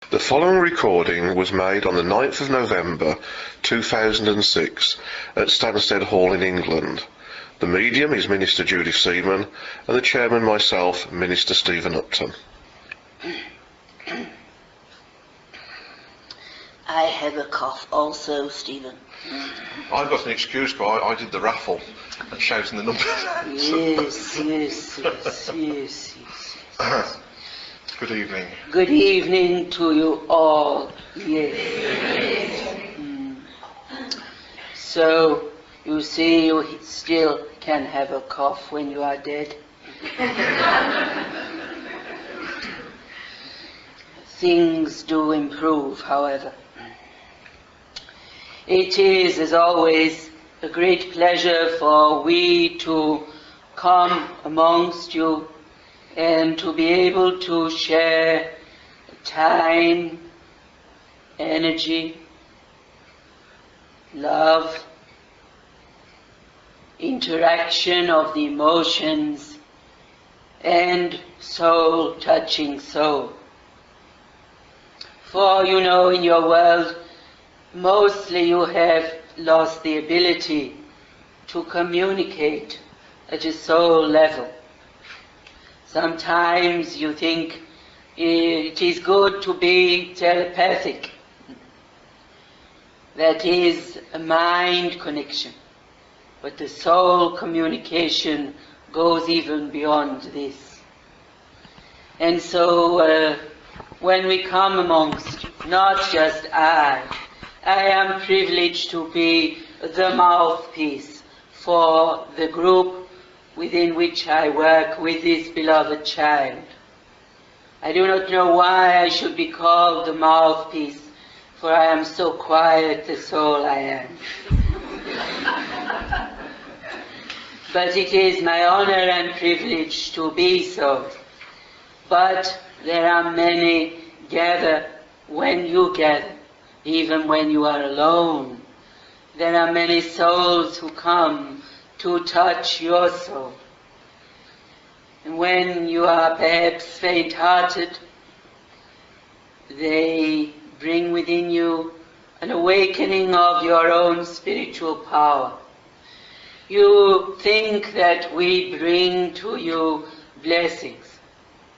The following recording was made on the 9th of November 2006 at Stansted Hall in England. The medium is Minister Judy Seaman and the chairman myself, Minister Stephen Upton. I have a cough also, Stephen. I've got an excuse, but I did the raffle and shouting the numbers. Yes. Good evening. Good evening to you all. Yes. So, you see, you still can have a cough when you are dead. Things do improve, however. It is, as always, a great pleasure for we to come amongst you and to be able to share time, energy, love, interaction of the emotions, and soul touching soul. For you know, in your world, mostly you have lost the ability to communicate at a soul level. Sometimes you think it is good to be telepathic. That is a mind connection. But the soul communication goes even beyond this. And so when we come amongst you, not just I am privileged to be the mouthpiece for the group within which I work with this beloved child. I do not know why I should be called the mouthpiece, for I am so quiet the soul I am. But it is my honor and privilege to be so. But there are many gather when you gather, even when you are alone. There are many souls who come to touch your soul. And when you are perhaps faint-hearted, they bring within you an awakening of your own spiritual power. You think that we bring to you blessings,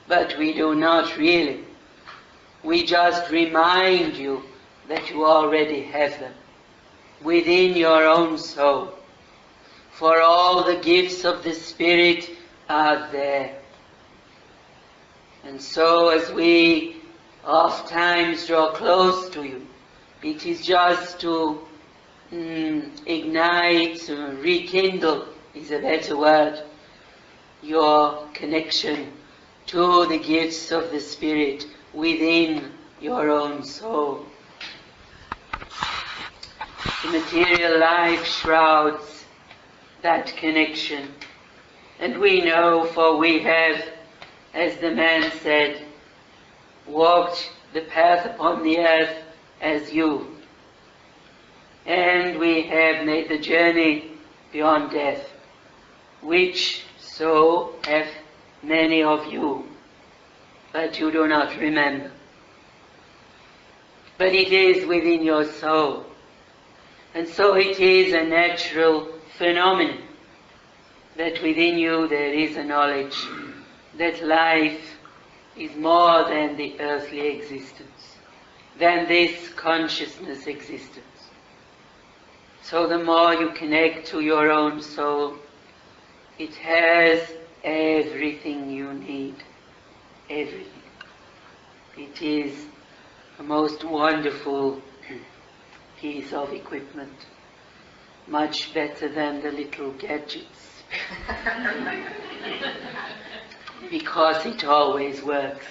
but we do not really. We just remind you that you already have them within your own soul. For all the gifts of the Spirit are there. And so as we oft times draw close to you, it is just to ignite, rekindle is a better word, your connection to the gifts of the Spirit within your own soul. The material life shrouds that connection. And we know, for we have, as the man said, walked the path upon the earth as you. And we have made the journey beyond death, which so have many of you, but you do not remember. But it is within your soul. And so it is a natural phenomenon that within you there is a knowledge that life is more than the earthly existence, than this consciousness existence. So the more you connect to your own soul, it has everything you need. Everything. It is a most wonderful piece of equipment, much better than the little gadgets, because it always works.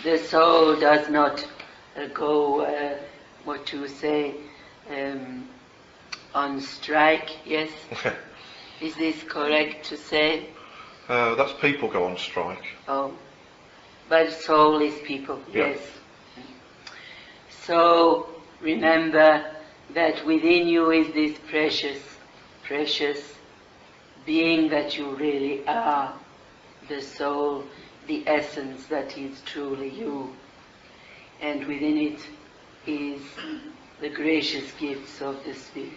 The soul does not go, what you say, on strike, yes? Is this correct to say? That's people go on strike. Oh, but soul is people, Yeah. yes. So remember that within you is this precious being that you really are, the soul, the essence that is truly you. and within it is the gracious gifts of the Spirit.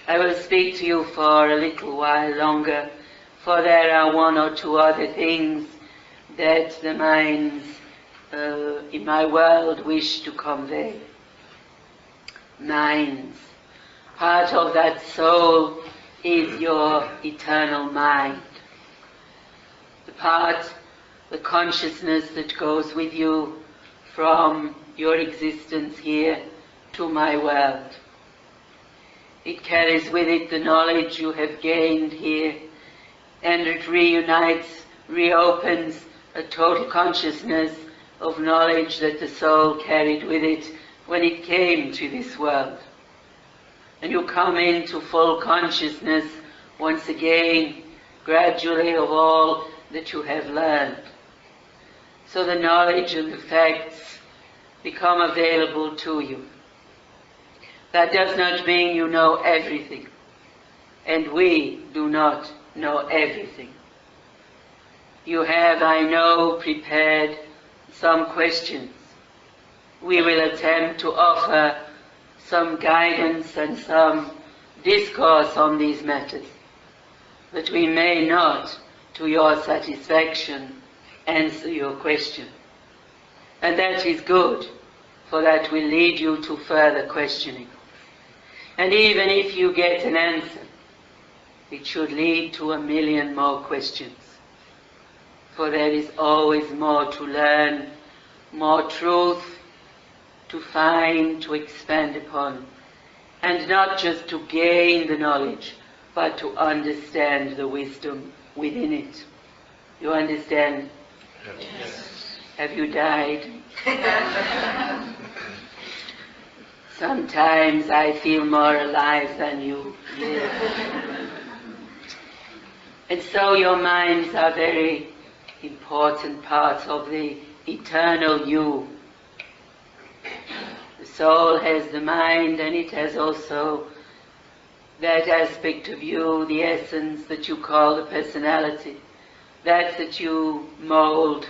I will speak to you for a little while longer, for there are one or two other things that the minds in my world wish to convey. Minds. Part of that soul is your eternal mind. The consciousness that goes with you from your existence here to my world. It carries with it the knowledge you have gained here, and it reopens a total consciousness of knowledge that the soul carried with it when it came to this world. And you come into full consciousness once again, gradually, of all that you have learned. So the knowledge and the facts become available to you. That does not mean you know everything, and we do not know everything. You have, I know, prepared some questions. We will attempt to offer some guidance and some discourse on these matters, but we may not, to your satisfaction, answer your question. And that is good, for that will lead you to further questioning. And even if you get an answer, it should lead to 1,000,000 more questions. For there is always more to learn, more truth to find, to expand upon. And not just to gain the knowledge, but to understand the wisdom within it. You understand? Yes. Have you died? Sometimes I feel more alive than you. And so your minds are very important parts of the eternal you. The soul has the mind, and it has also that aspect of you, the essence that you call the personality, that you mold,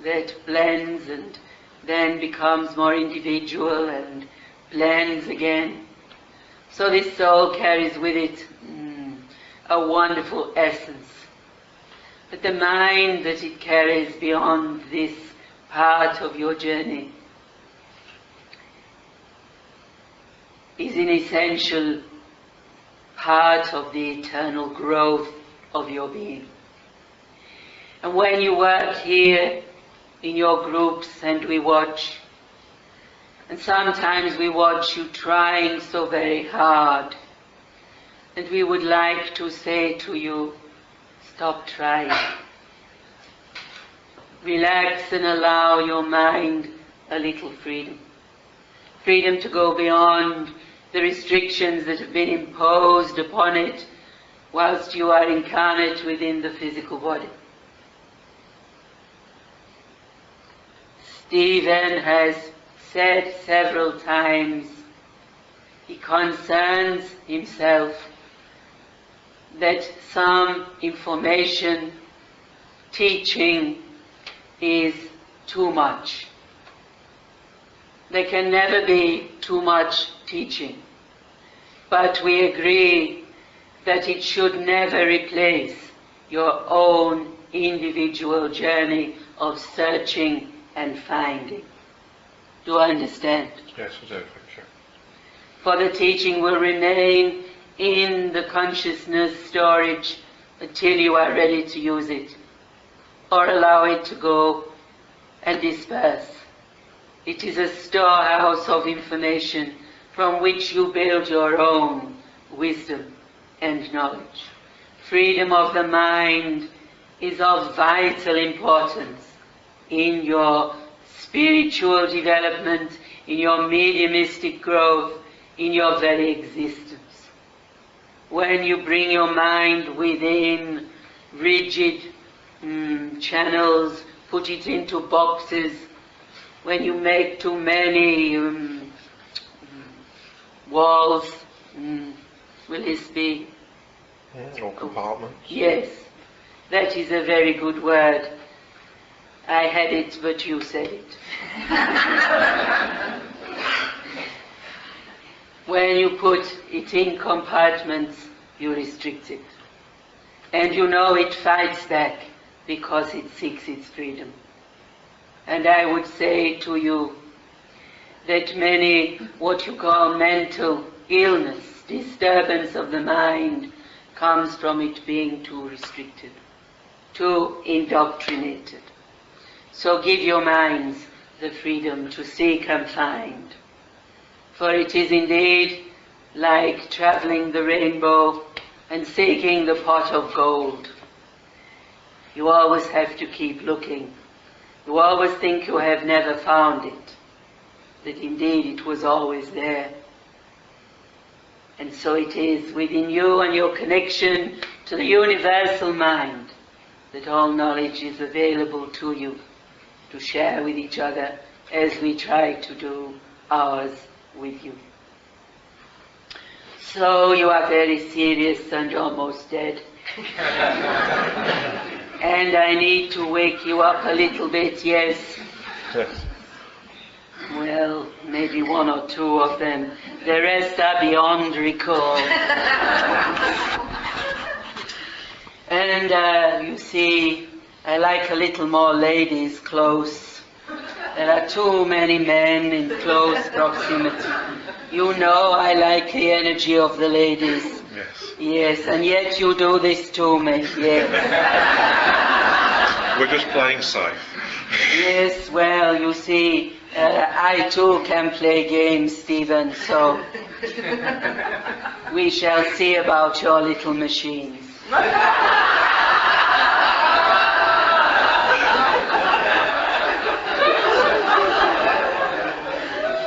that blends and then becomes more individual and blends again. So this soul carries with it a wonderful essence. But the mind that it carries beyond this part of your journey is an essential part of the eternal growth of your being. And when you work here in your groups and we watch, and sometimes we watch you trying so very hard, and we would like to say to you, stop trying. Relax and allow your mind a little freedom. Freedom to go beyond the restrictions that have been imposed upon it whilst you are incarnate within the physical body. Stephen has said several times he concerns himself that some information, teaching is too much. There can never be too much teaching, but we agree that it should never replace your own individual journey of searching and finding. Do I understand? Yes, I do, thank you. For the teaching will remain in the consciousness storage until you are ready to use it, or allow it to go and disperse. It is a storehouse of information from which you build your own wisdom and knowledge. Freedom of the mind is of vital importance in your spiritual development, in your mediumistic growth, in your very existence. When you bring your mind within rigid channels, put it into boxes, when you make too many walls, will this be? Or compartments. Yes, that is a very good word. I had it, but you said it. When you put it in compartments, you restrict it. And you know it fights back because it seeks its freedom. And I would say to you that many, what you call mental illness, disturbance of the mind, comes from it being too restricted, too indoctrinated. So give your minds the freedom to seek and find. For it is indeed like traveling the rainbow and seeking the pot of gold. You always have to keep looking. You always think you have never found it, that indeed it was always there. And so it is within you and your connection to the universal mind that all knowledge is available to you to share with each other as we try to do ours with you. So you are very serious and almost dead. And I need to wake you up a little bit, yes. Well, maybe one or two of them. The rest are beyond recall. And you see, I like a little more ladies close. There are too many men in close proximity. You know I like the energy of the ladies. Yes. Yes, and yet you do this to me, yes. We're just playing safe. Yes, well, you see, I too can play games, Stephen, so we shall see about your little machines.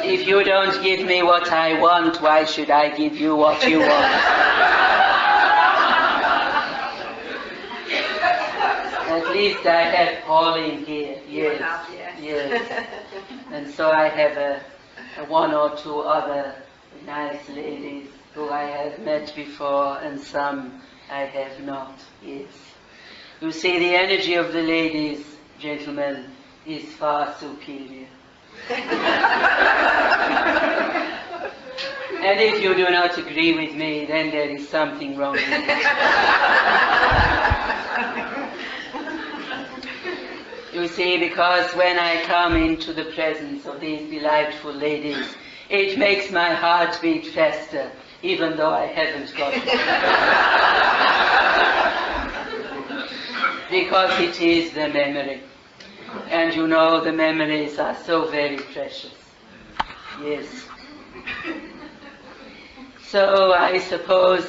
If you don't give me what I want, why should I give you what you want? At least I have Pauline here, yes, yes. And so I have a one or two other nice ladies who I have met before, and some I have not, yes. You see, the energy of the ladies, gentlemen, is far superior. And if you do not agree with me, then there is something wrong with you. You see, because when I come into the presence of these delightful ladies, it makes my heart beat faster, even though I haven't got it. Because it is the memory. And you know, the memories are so very precious. Yes. So I suppose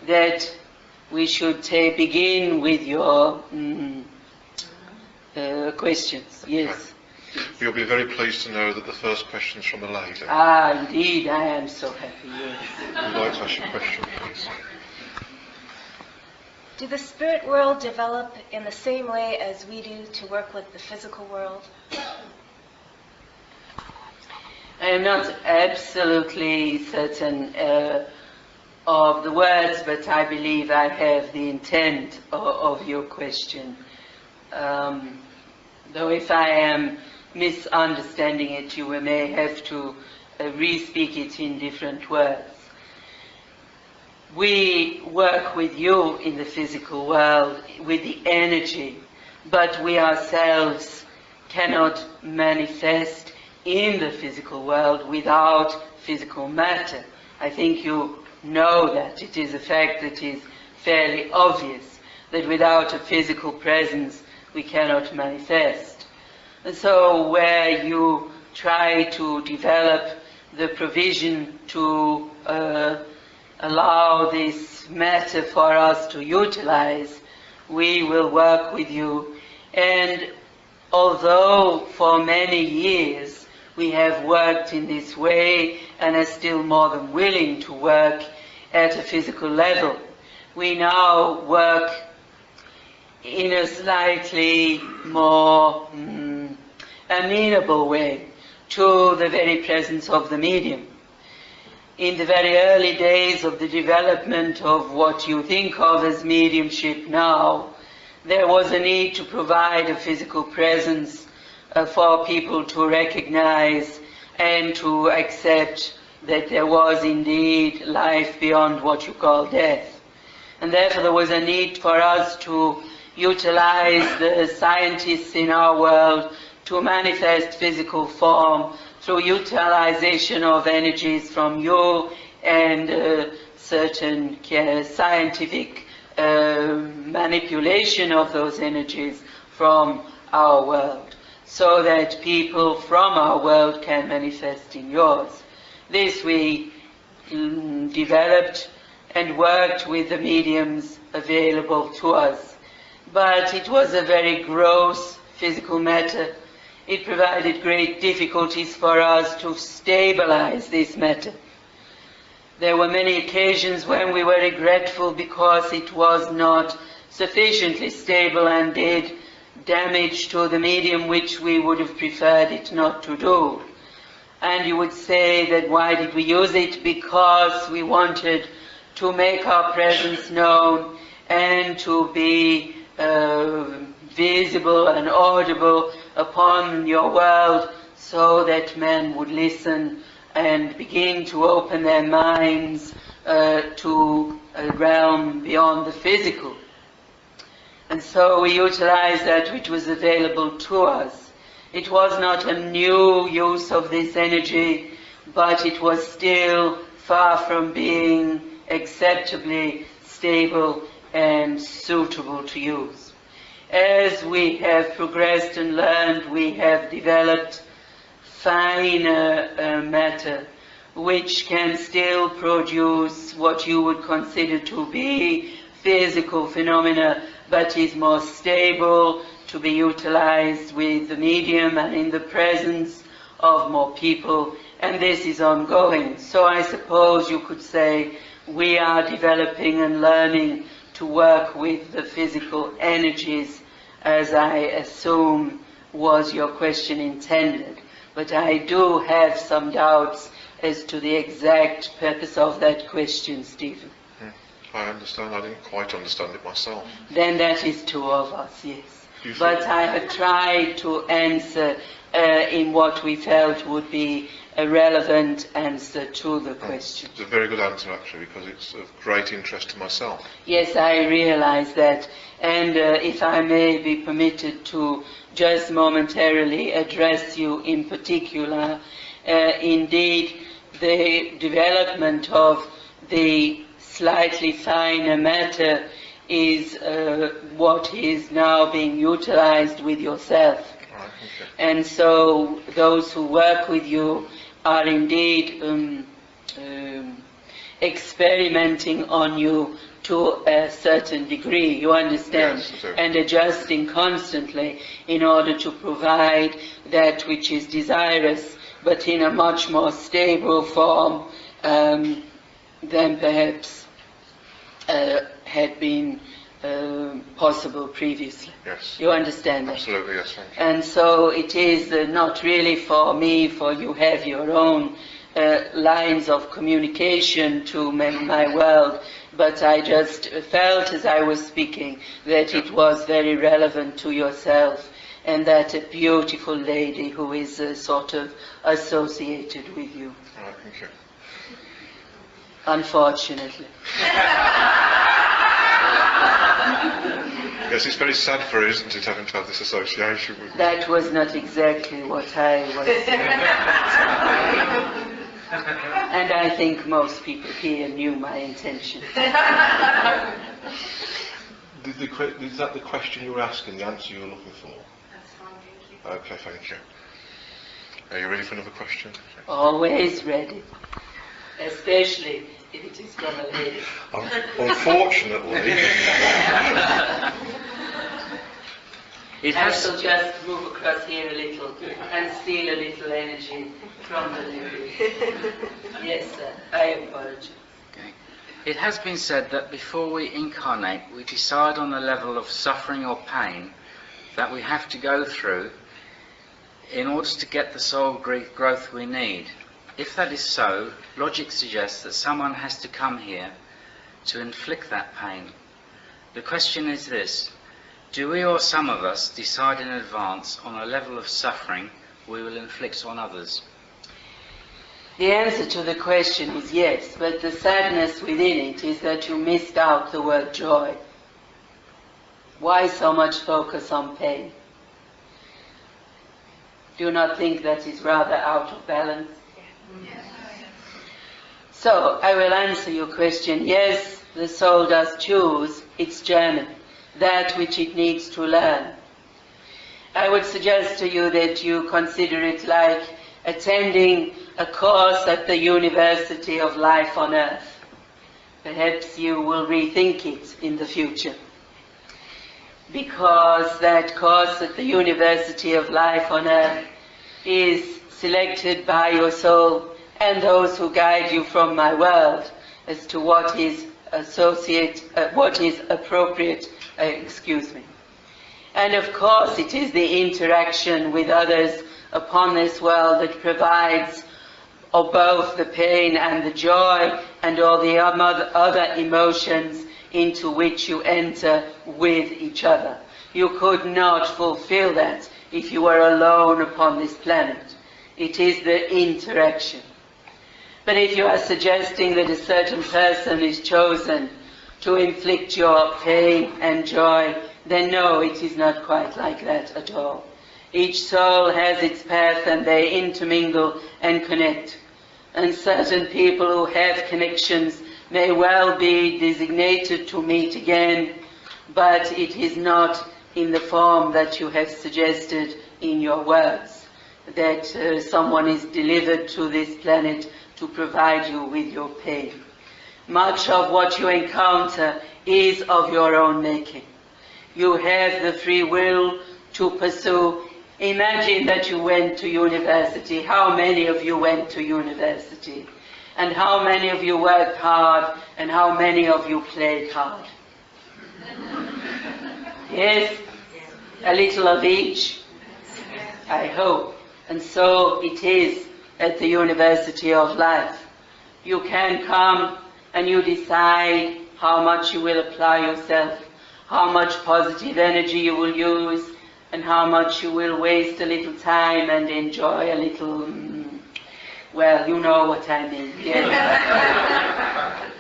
that we should begin with your questions. Yes. You'll be very pleased to know that the first question's from a lady. Ah, indeed, I am so happy, yes. Would you like to ask your question, please? Do the spirit world develop in the same way as we do to work with the physical world? I am not absolutely certain of the words, but I believe I have the intent of your question. Though if I am misunderstanding it, you may have to re-speak it in different words. We work with you in the physical world with the energy, but we ourselves cannot manifest in the physical world without physical matter. I think you know that. It is a fact that is fairly obvious that without a physical presence we cannot manifest. And so where you try to develop the provision to allow this matter for us to utilize, we will work with you. And although for many years we have worked in this way and are still more than willing to work at a physical level, we now work in a slightly more amenable way to the very presence of the medium. In the very early days of the development of what you think of as mediumship now, there was a need to provide a physical presence for people to recognize and to accept that there was indeed life beyond what you call death. And therefore there was a need for us to utilize the scientists in our world to manifest physical form through utilization of energies from you and certain scientific manipulation of those energies from our world, so that people from our world can manifest in yours. This we developed and worked with the mediums available to us. But it was a very gross physical matter. It provided great difficulties for us to stabilize this matter. There were many occasions when we were regretful because it was not sufficiently stable and did damage to the medium which we would have preferred it not to do. And you would say that why did we use it? Because we wanted to make our presence known and to be visible and audible upon your world, so that men would listen and begin to open their minds to a realm beyond the physical. And so we utilized that which was available to us. It was not a new use of this energy, but it was still far from being acceptably stable and suitable to use. As we have progressed and learned, we have developed finer matter, which can still produce what you would consider to be physical phenomena, but is more stable, to be utilized with the medium and in the presence of more people, and this is ongoing. So I suppose you could say we are developing and learning to work with the physical energies, as I assume was your question intended. But I do have some doubts as to the exact purpose of that question, Stephen. I understand. I didn't quite understand it myself. Then that is two of us, yes. But I have tried to answer in what we felt would be a relevant answer to the question. It's a very good answer, actually, because it's of great interest to myself. Yes, I realize that. And if I may be permitted to just momentarily address you in particular, indeed, the development of the slightly finer matter is what is now being utilized with yourself. Right, okay. And so those who work with you are indeed experimenting on you to a certain degree, you understand, yes, and adjusting constantly in order to provide that which is desirous, but in a much more stable form than perhaps had been possible previously. Yes. You understand that? Absolutely, yes, thank you. And so it is not really for me, for you have your own lines of communication to my world, but I just felt as I was speaking that it was very relevant to yourself, and that a beautiful lady who is sort of associated with you. All right, thank you. Unfortunately. Yes, it's very sad for her, isn't it, having to have this association with me? That was not exactly what I was. And I think most people here knew my intention. Is that the question you were asking, the answer you were looking for? That's fine, thank you. Okay, thank you. Are you ready for another question? Always ready. Especially if it is from a lady. Unfortunately. I shall just move across here a little and steal a little energy from the lady. Yes, sir. I apologize. Okay. It has been said that before we incarnate, we decide on the level of suffering or pain that we have to go through in order to get the soul growth we need. If that is so, logic suggests that someone has to come here to inflict that pain. The question is this: Do we or some of us decide in advance on a level of suffering we will inflict on others? The answer to the question is yes, but the sadness within it is that you missed out the word joy. Why so much focus on pain? Do you not think that is rather out of balance? Yes. So, I will answer your question. Yes, the soul does choose its journey, that which it needs to learn. I would suggest to you that you consider it like attending a course at the University of Life on Earth. Perhaps you will rethink it in the future, because that course at the University of Life on Earth is selected by your soul and those who guide you from my world as to what is appropriate. And of course, it is the interaction with others upon this world that provides both the pain and the joy and all the other emotions into which you enter with each other. You could not fulfill that if you were alone upon this planet. It is the interaction. But if you are suggesting that a certain person is chosen to inflict your pain and joy, then no, it is not quite like that at all. Each soul has its path and they intermingle and connect. And certain people who have connections may well be designated to meet again, but it is not in the form that you have suggested in your words, that someone is delivered to this planet to provide you with your pain. Much of what you encounter is of your own making. You have the free will to pursue. Imagine that you went to university. How many of you went to university? And how many of you worked hard? And how many of you played hard? Yes? A little of each? I hope. And so it is at the University of Life. You can come and you decide how much you will apply yourself, how much positive energy you will use, and how much you will waste a little time and enjoy a little, well, you know what I mean. Yes.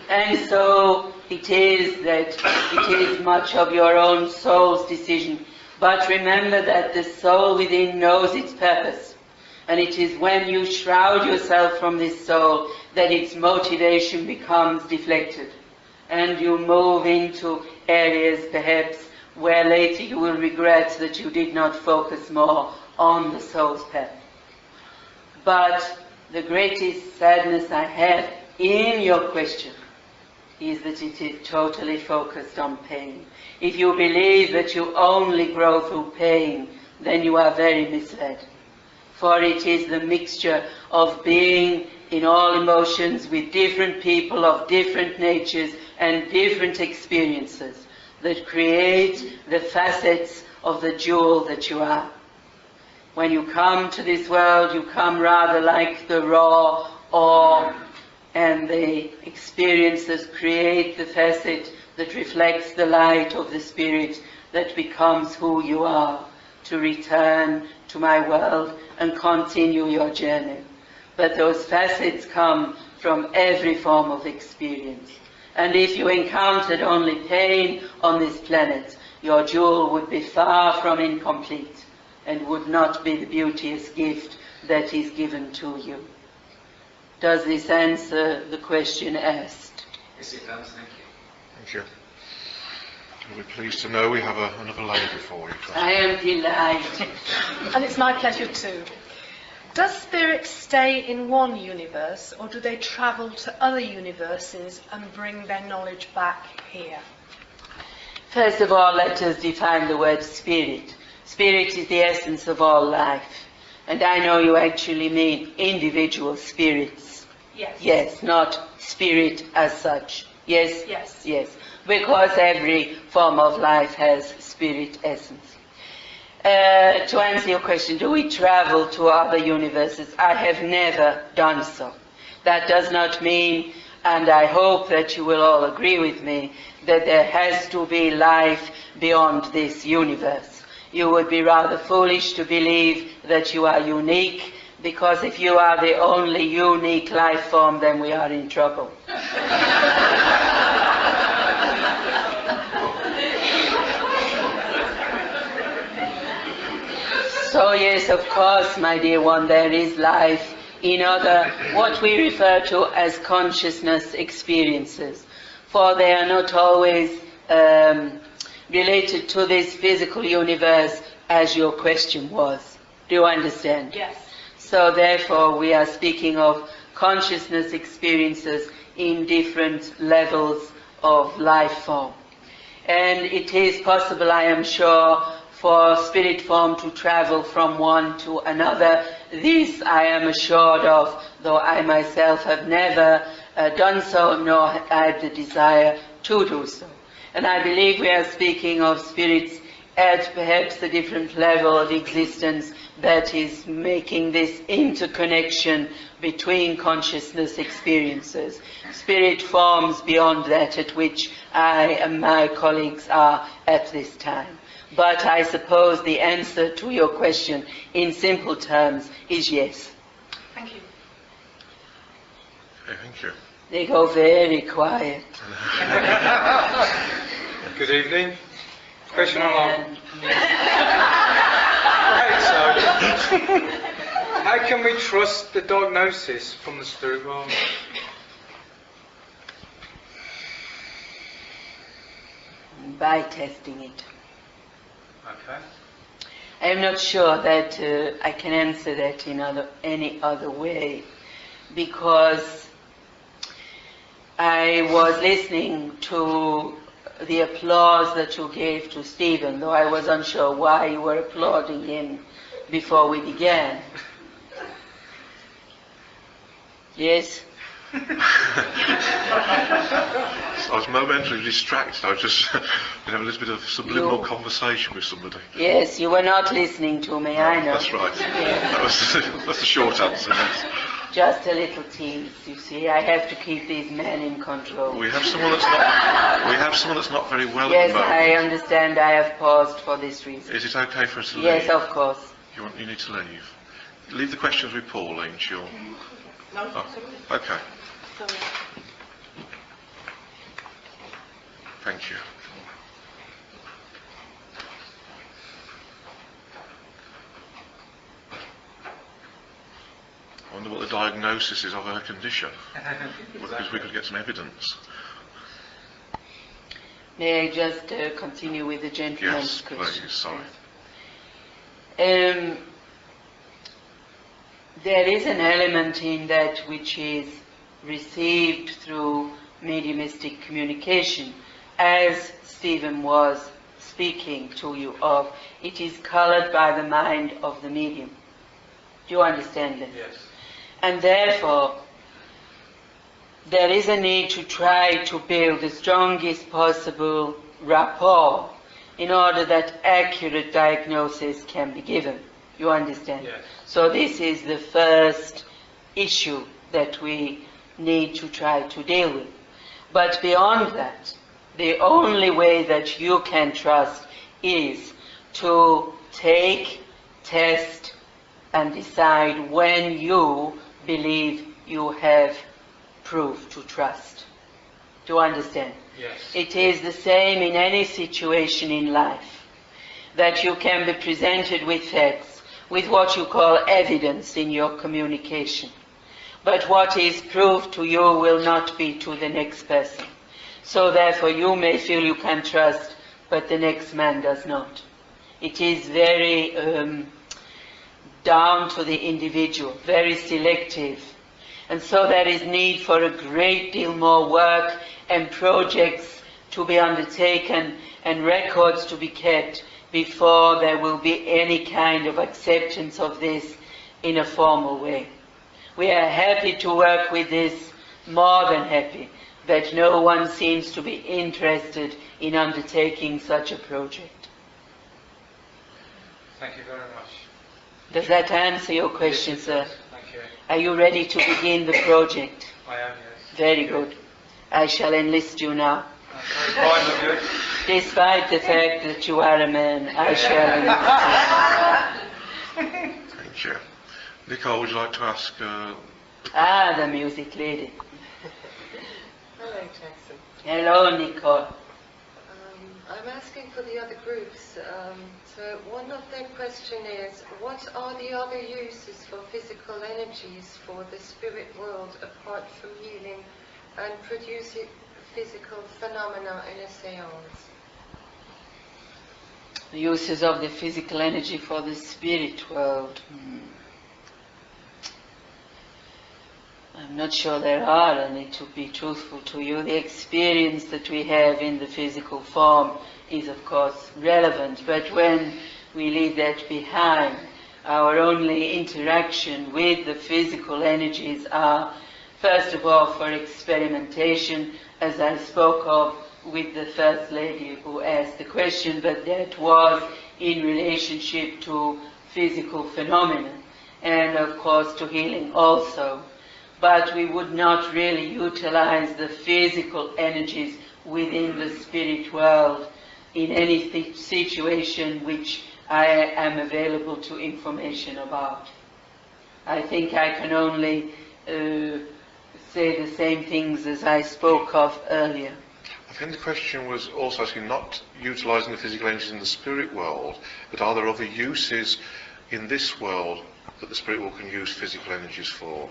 And so it is much of your own soul's decision. But remember that the soul within knows its purpose. And it is when you shroud yourself from this soul that its motivation becomes deflected. And you move into areas perhaps where later you will regret that you did not focus more on the soul's path. But the greatest sadness I have in your question is that it is totally focused on pain. If you believe that you only grow through pain, then you are very misled. For it is the mixture of being in all emotions with different people of different natures and different experiences that create the facets of the jewel that you are. When you come to this world, you come rather like the raw ore, and the experiences create the facet that reflects the light of the Spirit that becomes who you are, to return to my world and continue your journey. But those facets come from every form of experience. And if you encountered only pain on this planet, your jewel would be far from incomplete and would not be the beauteous gift that is given to you. Does this answer the question asked? Yes, it does. Thank you. Thank you. We're pleased to know we have another lady for you. I am delighted. And it's my pleasure too. Does spirit stay in one universe, or do they travel to other universes and bring their knowledge back here? First of all, let us define the word spirit. Spirit is the essence of all life. And I know you actually mean individual spirits. Yes. Yes, not spirit as such. Yes? Yes. Yes. Because every form of life has spirit essence. To answer your question, do we travel to other universes? I have never done so. That does not mean and I hope that you will all agree with me, that there has to be life beyond this universe. You would be rather foolish to believe that you are unique, because if you are the only unique life form, then we are in trouble. So yes, of course, my dear one, there is life in other, what we refer to as consciousness experiences. For they are not always related to this physical universe as your question was. Do you understand? Yes. So therefore we are speaking of consciousness experiences in different levels of life form. And it is possible, I am sure, for spirit form to travel from one to another. This I am assured of, though I myself have never done so, nor I have the desire to do so. And I believe we are speaking of spirits at perhaps a different level of existence that is making this interconnection between consciousness experiences. Spirit forms beyond that at which I and my colleagues are at this time. But I suppose the answer to your question in simple terms is yes. Thank you. Okay, thank you. They go very quiet. Good evening. Question And Right, so how can we trust the diagnosis from the spirit realm? by testing it. Okay. I am not sure that I can answer that in any other way, because I was listening to the applause that you gave to Stephen, though I was unsure why you were applauding him before we began. Yes? I was momentarily distracted. I was just having a little bit of subliminal conversation with somebody. Yes, you were not listening to me, I know. That's right. Yes. That's the short answer. Yes. Just a little tease, you see. I have to keep these men in control. We have someone that's not. We have someone that's not very well Yes, at the moment. I understand. I have paused for this reason. Is it okay for us to leave? Yes, of course. You need to leave. Leave the questions with Pauline. She'll. No, Oh, okay. sorry. Thank you. I wonder what the diagnosis is of her condition, because we could get some evidence. May I just continue with the gentleman's Yes, question? please. Sorry. There is an element in that which is received through mediumistic communication, as Stephen was speaking to you of. It is colored by the mind of the medium. Do you understand that? Yes. And therefore, there is a need to try to build the strongest possible rapport in order that accurate diagnosis can be given. You understand? Yes. So this is the first issue that we need to try to deal with. But beyond that, the only way that you can trust is to take, test, and decide when you believe you have proof to trust. Do you understand? Yes. It is the same in any situation in life, that you can be presented with facts, with what you call evidence in your communication. But what is proved to you will not be to the next person. So therefore you may feel you can trust, but the next man does not. It is very down to the individual, very selective. And so there is need for a great deal more work and projects to be undertaken and records to be kept before there will be any kind of acceptance of this in a formal way. We are happy to work with this, more than happy, that no one seems to be interested in undertaking such a project. Thank you very much. Does that answer your question, Yes, it sir? does. Thank you. Are you ready to begin the project? I am, Very good. I shall enlist you now. Very kind of you. Despite the fact that you are a man, I shall enlist you. Thank you. Nicole, would you like to ask? The music lady. Hello, Jackson. Hello, Nicole. I'm asking for the other groups. So one of their question is, what are the other uses for physical energies for the spirit world apart from healing and producing physical phenomena in a seance? The uses of the physical energy for the spirit world. I'm not sure there are any, to be truthful to you. The experience that we have in the physical form is of course relevant, but when we leave that behind, our only interaction with the physical energies are, first of all, for experimentation, as I spoke of with the First Lady who asked the question, but that was in relationship to physical phenomena, and of course to healing also. But we would not really utilize the physical energies within the spirit world in any situation which I am available to information about. I think I can only say the same things as I spoke of earlier. I think the question was also asking not utilising the physical energies in the spirit world, but are there other uses in this world that the spirit world can use physical energies for?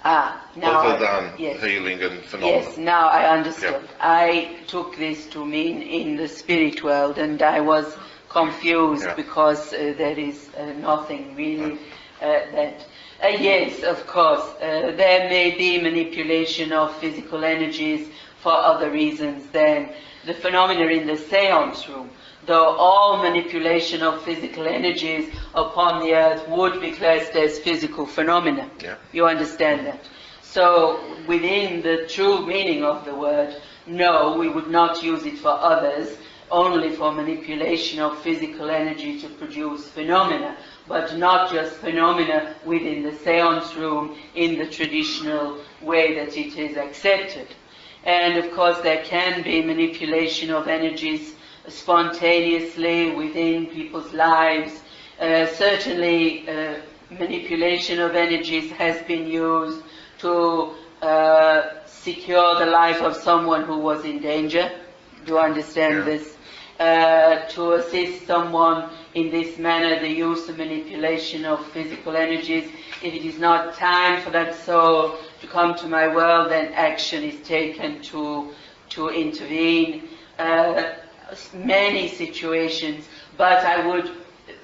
Now other than healing and phenomena. Yes, now I understood. Yep. I took this to mean in the spirit world, and I was confused because there is nothing really that. Yes, of course, there may be manipulation of physical energies for other reasons than the phenomena in the seance room, though all manipulation of physical energies upon the earth would be classed as physical phenomena. Yeah. You understand that? So, within the true meaning of the word, no, we would not use it for others, only for manipulation of physical energy to produce phenomena, but not just phenomena within the seance room in the traditional way that it is accepted. And of course there can be manipulation of energies spontaneously within people's lives. Certainly manipulation of energies has been used to secure the life of someone who was in danger. Do you understand this? To assist someone in this manner, the use of manipulation of physical energies. If it is not time for that soul to come to my world, then action is taken to intervene. Many situations, but I would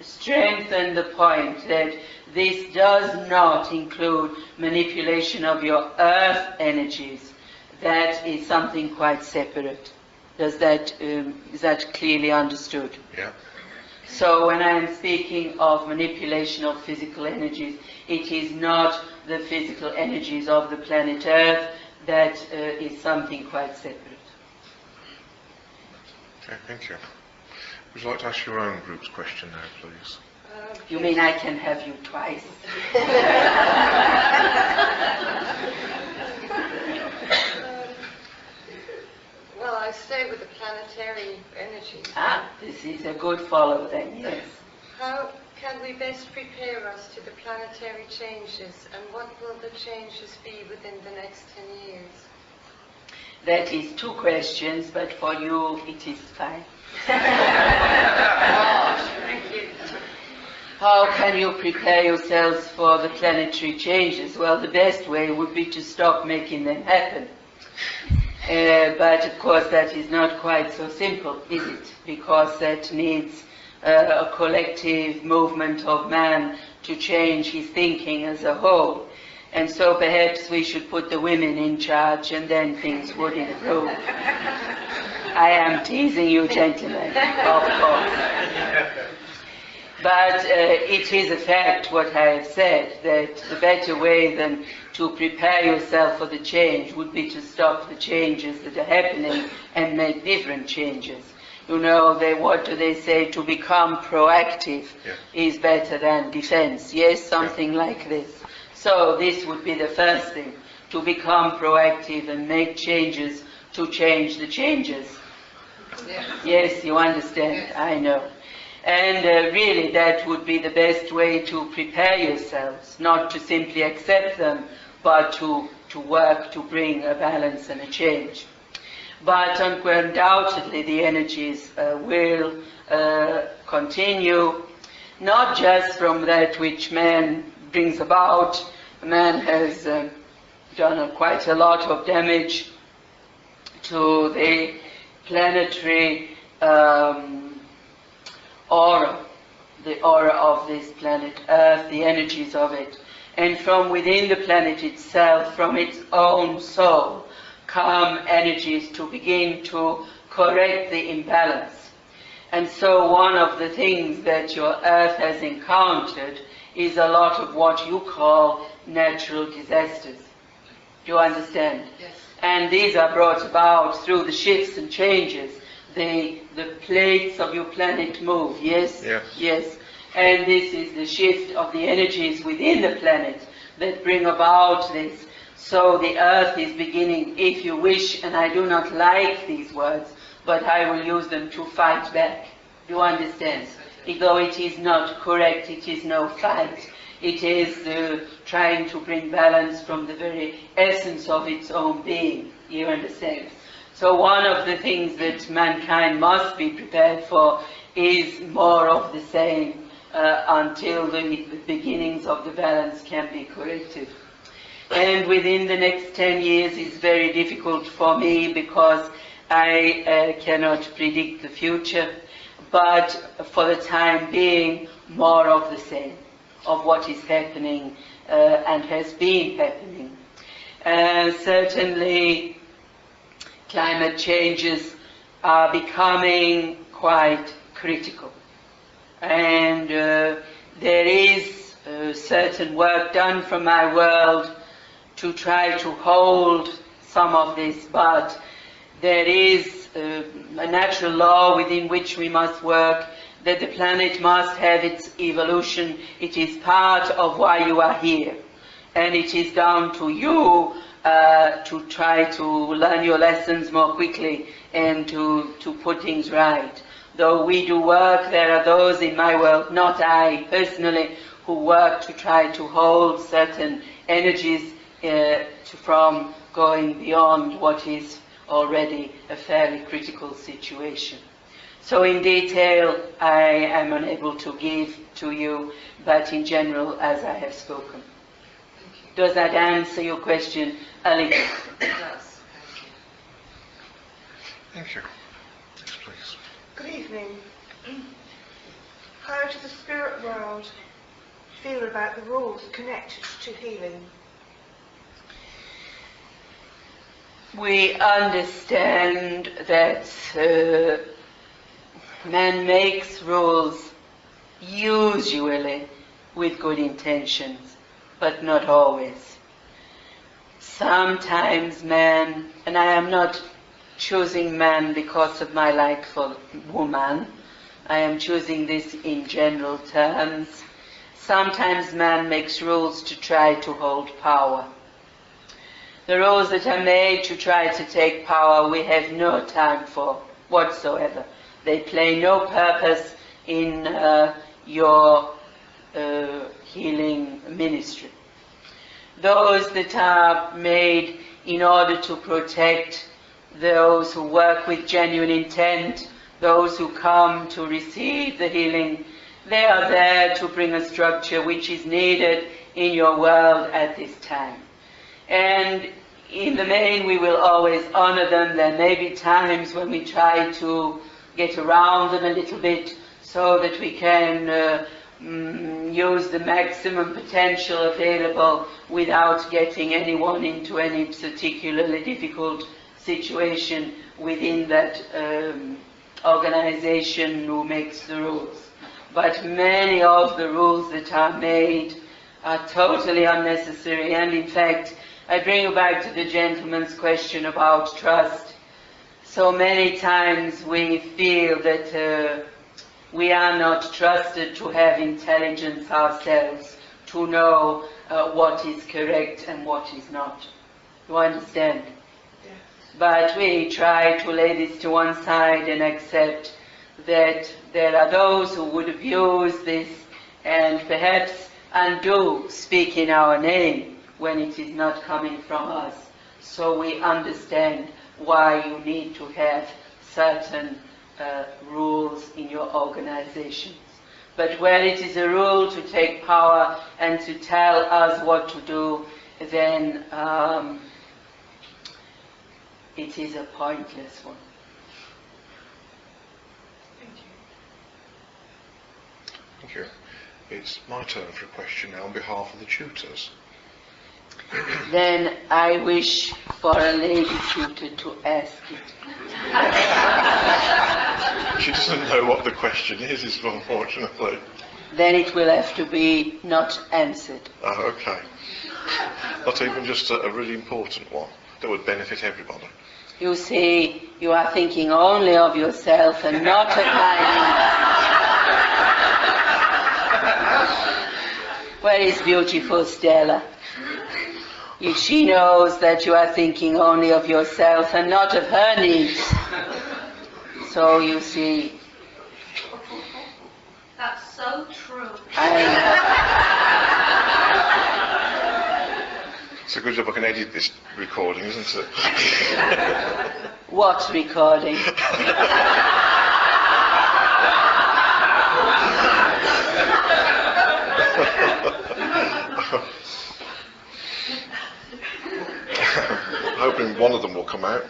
strengthen the point that this does not include manipulation of your earth energies. That is something quite separate. Is that clearly understood? Yeah. So when I am speaking of manipulation of physical energies, it is not the physical energies of the planet Earth. That is something quite separate. Okay, thank you. Would you like to ask your own group's question now, please? You mean I can have you twice? Well, I stay with the planetary energies. This is a good follow then, yes. How can we best prepare us to the planetary changes, and what will the changes be within the next 10 years? That is two questions, but for you it is fine. How can you prepare yourselves for the planetary changes? Well, the best way would be to stop making them happen. But of course that is not quite so simple, is it? Because that needs a collective movement of man to change his thinking as a whole. And so perhaps we should put the women in charge, and then things would improve. I am teasing you, gentlemen, of course. But it is a fact what I have said, that the better way than to prepare yourself for the change would be to stop the changes that are happening and make different changes. You know, what do they say? To become proactive is better than defense. Yes, something like this. So this would be the first thing, to become proactive and make changes to change the changes. Yes, you understand, I know. And really that would be the best way to prepare yourselves, not to simply accept them, but to work to bring a balance and a change. But undoubtedly the energies will continue, not just from that which man brings about. Man has done quite a lot of damage to the planetary aura, the aura of this planet Earth, the energies of it. And from within the planet itself, from its own soul, come energies to begin to correct the imbalance. And so one of the things that your Earth has encountered is a lot of what you call natural disasters. Do you understand? Yes. And these are brought about through the shifts and changes. The plates of your planet move, yes? Yes. Yes. And this is the shift of the energies within the planet that bring about this. So the Earth is beginning, if you wish, and I do not like these words, but I will use them to fight back. Do you understand? Though it is not correct, it is no fight. It is trying to bring balance from the very essence of its own being. You understand? So one of the things that mankind must be prepared for is more of the same until the beginnings of the balance can be corrected. And within the next 10 years is very difficult for me because I cannot predict the future, but for the time being, more of the same, of what is happening and has been happening. Certainly, climate changes are becoming quite critical. And there is certain work done from my world to try to hold some of this, but there is a natural law within which we must work, that the planet must have its evolution. It is part of why you are here. And it is down to you to try to learn your lessons more quickly and to put things right. Though we do work, there are those in my world, not I personally, who work to try to hold certain energies from going beyond what is already a fairly critical situation. So in detail, I am unable to give to you, but in general, as I have spoken. Does that answer your question a little? Yes. Thank you. Yes, please. Good evening. How does the spirit world feel about the rules connected to healing? We understand that man makes rules usually with good intentions, but not always. Sometimes man, and I am not choosing man because of my like for woman, I am choosing this in general terms. Sometimes man makes rules to try to hold power. The rules that are made to try to take power we have no time for whatsoever. They play no purpose in your healing ministry. Those that are made in order to protect those who work with genuine intent, those who come to receive the healing, they are there to bring a structure which is needed in your world at this time. And in the main, we will always honor them. There may be times when we try to get around them a little bit so that we can use the maximum potential available without getting anyone into any particularly difficult situation within that organization who makes the rules. But many of the rules that are made are totally unnecessary, and in fact, I bring you back to the gentleman's question about trust. So many times we feel that we are not trusted to have intelligence ourselves, to know what is correct and what is not. You understand? Yes. But we try to lay this to one side and accept that there are those who would abuse this and perhaps undo speak in our name when it is not coming from us. So we understand why you need to have certain rules in your organizations. But where it is a rule to take power and to tell us what to do, then it is a pointless one. Thank you. Thank you. It's my turn for a question now on behalf of the tutors. Then I wish for a lady tutor to ask it. She doesn't know what the question is unfortunately. Then it will have to be not answered. Oh, okay. Not even just a really important one that would benefit everybody. You see, you are thinking only of yourself and not of my needs. Where is beautiful Stella? She knows that you are thinking only of yourself and not of her needs. So you see, That's so true. It's a good job I can edit this recording, isn't it? What recording? Hoping one of them will come out.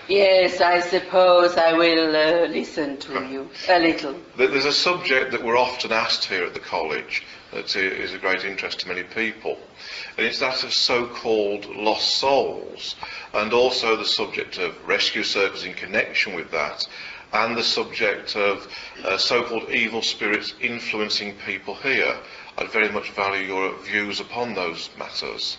Yes, I suppose I will listen to you a little. There's a subject that we're often asked here at the college that is a great interest to many people, and it's that of so-called lost souls, and also the subject of rescue circles in connection with that, and the subject of so-called evil spirits influencing people here. I'd very much value your views upon those matters.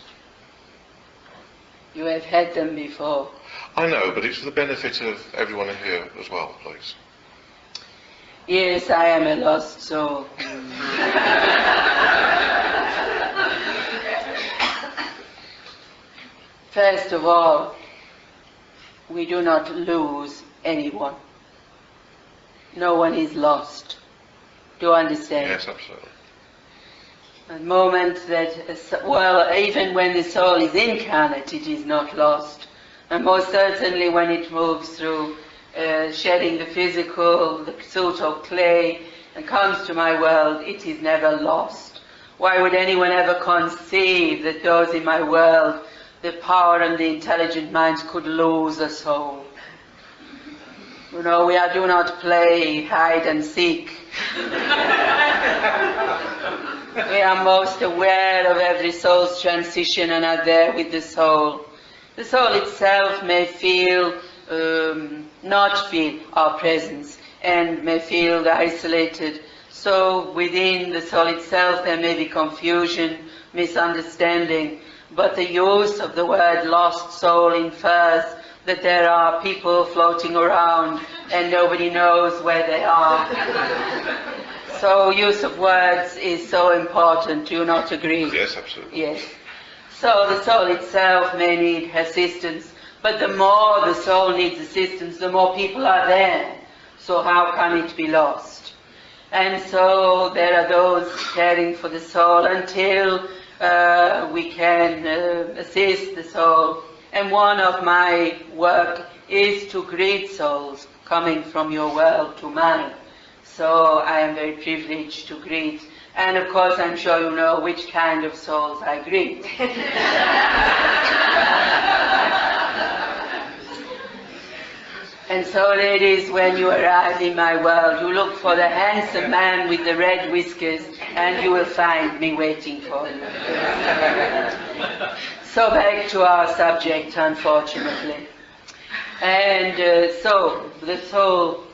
You have had them before. I know, but it's for the benefit of everyone here as well, please. Yes, I am a lost soul. First of all, we do not lose anyone. No one is lost. Do you understand? Yes, absolutely. The moment that, well, even when the soul is incarnate, it is not lost. And most certainly when it moves through shedding the physical, the suit of clay, and comes to my world, it is never lost. Why would anyone ever conceive that those in my world, the power and the intelligent minds, could lose a soul? You know, we do not play hide and seek. We are most aware of every soul's transition and are there with the soul. The soul itself may not feel our presence and may feel isolated. So within the soul itself there may be confusion, misunderstanding, but the use of the word lost soul infers that there are people floating around and nobody knows where they are. So use of words is so important. Do you not agree? Yes, absolutely. Yes. So the soul itself may need assistance, but the more the soul needs assistance, the more people are there. So how can it be lost? And so there are those caring for the soul until we can assist the soul. And one of my work is to greet souls coming from your world to mine. So I am very privileged to greet. And of course I'm sure you know which kind of souls I greet. And so ladies, when you arrive in my world, you look for the handsome man with the red whiskers and you will find me waiting for you. So back to our subject, unfortunately. And so the soul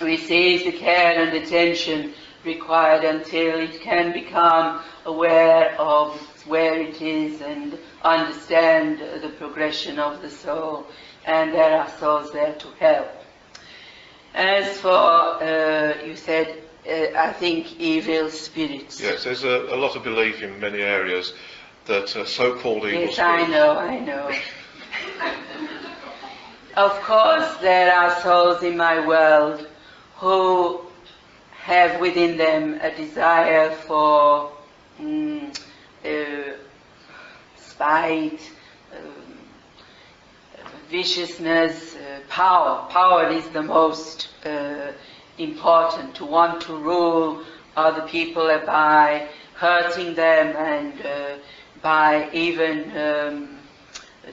receives the care and attention required until it can become aware of where it is and understand the progression of the soul. And there are souls there to help. As for, you said, I think evil spirits. Yes, there's a lot of belief in many areas that so-called evil Yes, spirits... I know. Of course, there are souls in my world who have within them a desire for spite, viciousness, power. Power is the most important, to want to rule other people by hurting them and by even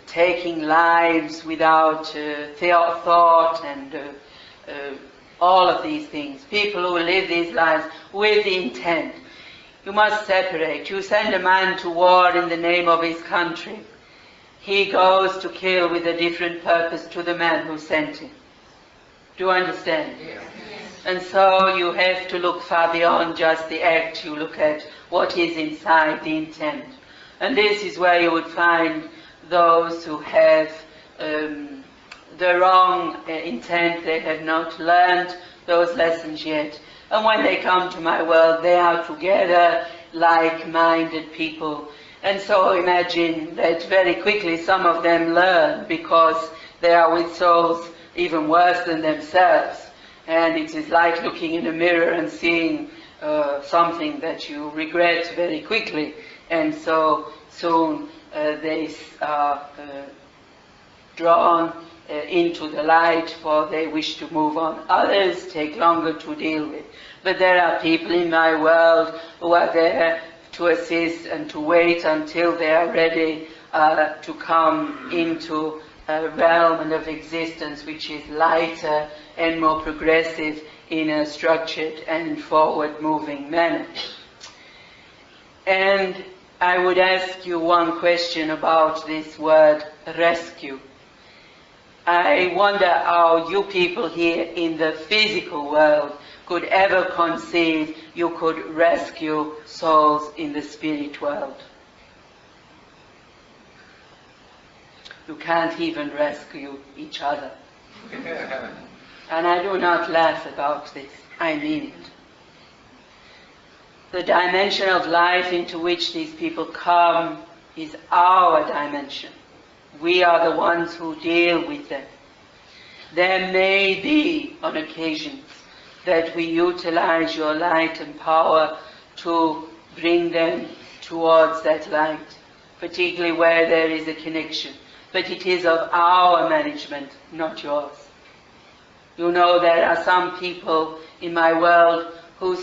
taking lives without thought and all of these things. People who live these lives with the intent. You must separate. You send a man to war in the name of his country. He goes to kill with a different purpose to the man who sent him. Do you understand? Yes. And so you have to look far beyond just the act. You look at what is inside the intent. And this is where you would find those who have the wrong intent. They have not learned those lessons yet. And when they come to my world, they are together like-minded people. And so imagine that very quickly some of them learn, because they are with souls even worse than themselves. And it is like looking in a mirror and seeing something that you regret very quickly. And so soon they are drawn into the light, for they wish to move on. Others take longer to deal with. But there are people in my world who are there to assist and to wait until they are ready to come into a realm of existence which is lighter and more progressive in a structured and forward-moving manner. And I would ask you one question about this word rescue. I wonder how you people here in the physical world could ever conceive you could rescue souls in the spirit world. You can't even rescue each other. And I do not laugh about this. I mean it. The dimension of life into which these people come is our dimension. We are the ones who deal with them. There may be, on occasions, that we utilize your light and power to bring them towards that light, particularly where there is a connection. But it is of our management, not yours. You know, there are some people in my world who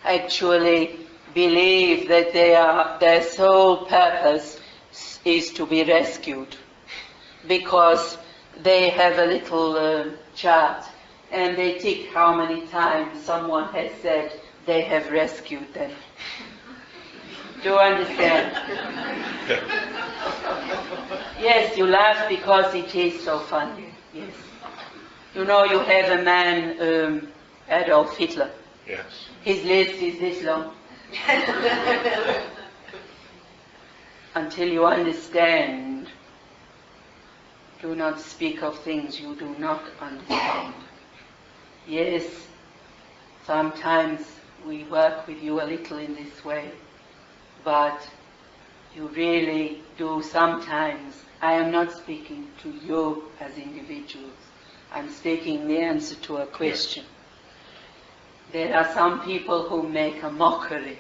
actually believe that their sole purpose is to be rescued, because they have a little chart and they tick how many times someone has said they have rescued them. Do you understand? Yes, you laugh because it is so funny. Yes. You know, you have a man, Adolf Hitler. Yes. His list is this long. Until you understand, do not speak of things you do not understand. Yes, sometimes we work with you a little in this way, but you really do sometimes. I am not speaking to you as individuals. I'm speaking the answer to a question. There are some people who make a mockery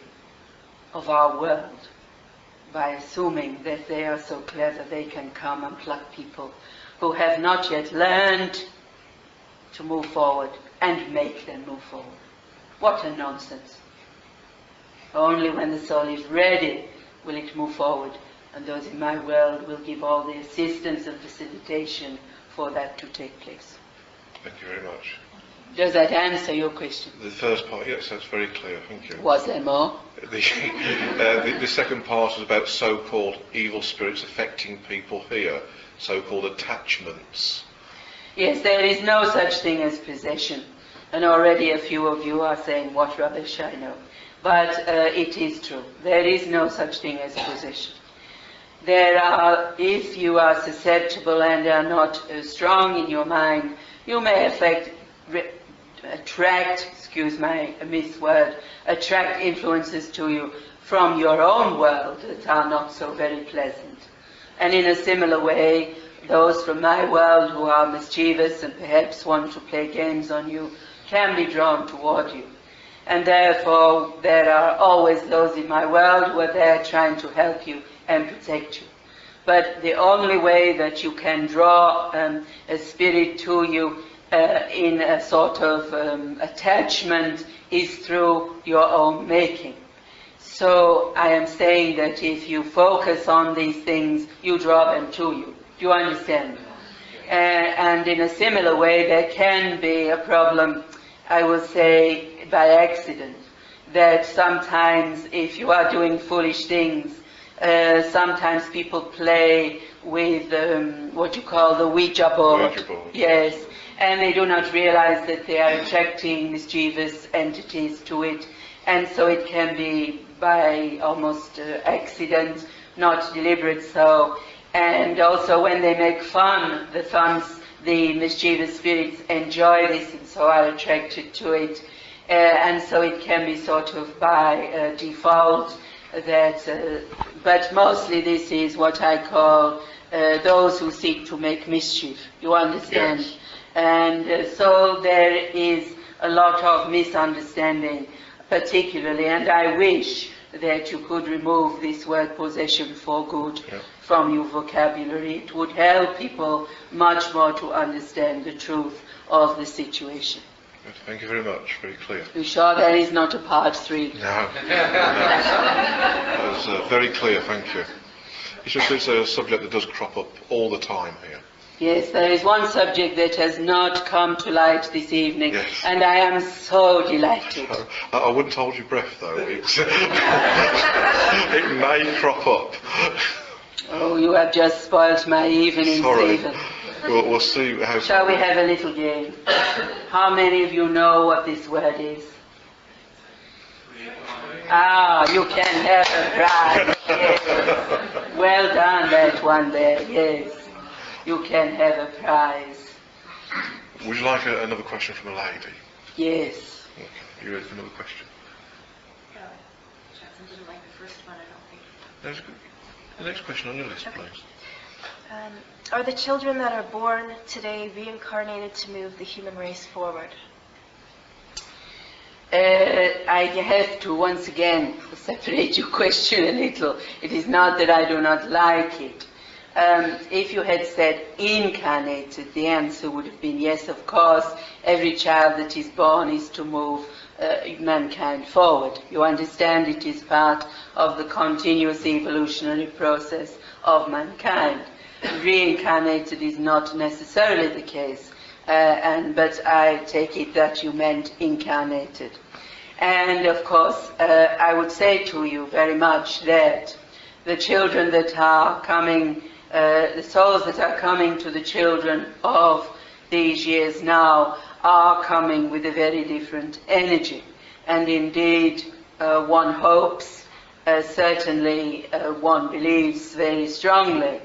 of our world by assuming that they are so clever they can come and pluck people who have not yet learned to move forward and make them move forward. What a nonsense. Only when the soul is ready will it move forward, and those in my world will give all the assistance and facilitation for that to take place. Thank you very much. Does that answer your question? The first part, yes, that's very clear. Thank you. Was there more? The second part was about so-called evil spirits affecting people here, so-called attachments. Yes, there is no such thing as possession. And already a few of you are saying, what rubbish, I know. But it is true. There is no such thing as possession. There are, if you are susceptible and are not strong in your mind, you may affect attract, excuse my misword, attract influences to you from your own world that are not so very pleasant. And in a similar way, those from my world who are mischievous and perhaps want to play games on you can be drawn toward you. And therefore, there are always those in my world who are there trying to help you and protect you. But the only way that you can draw a spirit to you in a sort of attachment is through your own making. So I am saying that if you focus on these things, you draw them to you. Do you understand? And in a similar way, there can be a problem, I will say, by accident, that sometimes if you are doing foolish things, sometimes people play with what you call the Ouija board. Ouija board. Yes, and they do not realize that they are attracting mischievous entities to it, and so it can be by almost accident, not deliberate so. And also when they make fun, the mischievous spirits enjoy this and so are attracted to it. And so it can be sort of by default that, but mostly this is what I call those who seek to make mischief. You understand? Yes. And so there is a lot of misunderstanding, particularly, and I wish that you could remove this word possession for good from your vocabulary. It would help people much more to understand the truth of the situation. Good. Thank you very much. Very clear. You sure that is not a part 3? No. That was very clear. Thank you. It's just it's a subject that does crop up all the time here. Yes, there is one subject that has not come to light this evening, Yes. and I am so delighted. I wouldn't hold your breath though. It's it may crop up. Oh, you have just spoilt my evening, Sorry. Stephen. We'll see how. Shall we have a little game? How many of you know what this word is? Ah, you can have a prize. Yes. Well done, that one there. Yes, you can have a prize. Would you like another question from a lady? Yes. Okay. You ready for another question? Jackson didn't like the first one, I don't think. There's the next question on your list, please. Are the children that are born today reincarnated to move the human race forward? I have to once again separate your question a little. It is not that I do not like it. If you had said incarnated, the answer would have been yes, of course. Every child that is born is to move mankind forward. You understand, it is part of the continuous evolutionary process of mankind. Reincarnated is not necessarily the case, but I take it that you meant incarnated. And of course, I would say to you very much that the children that are coming, the souls that are coming to the children of these years now are coming with a very different energy. And indeed, one hopes, certainly one believes very strongly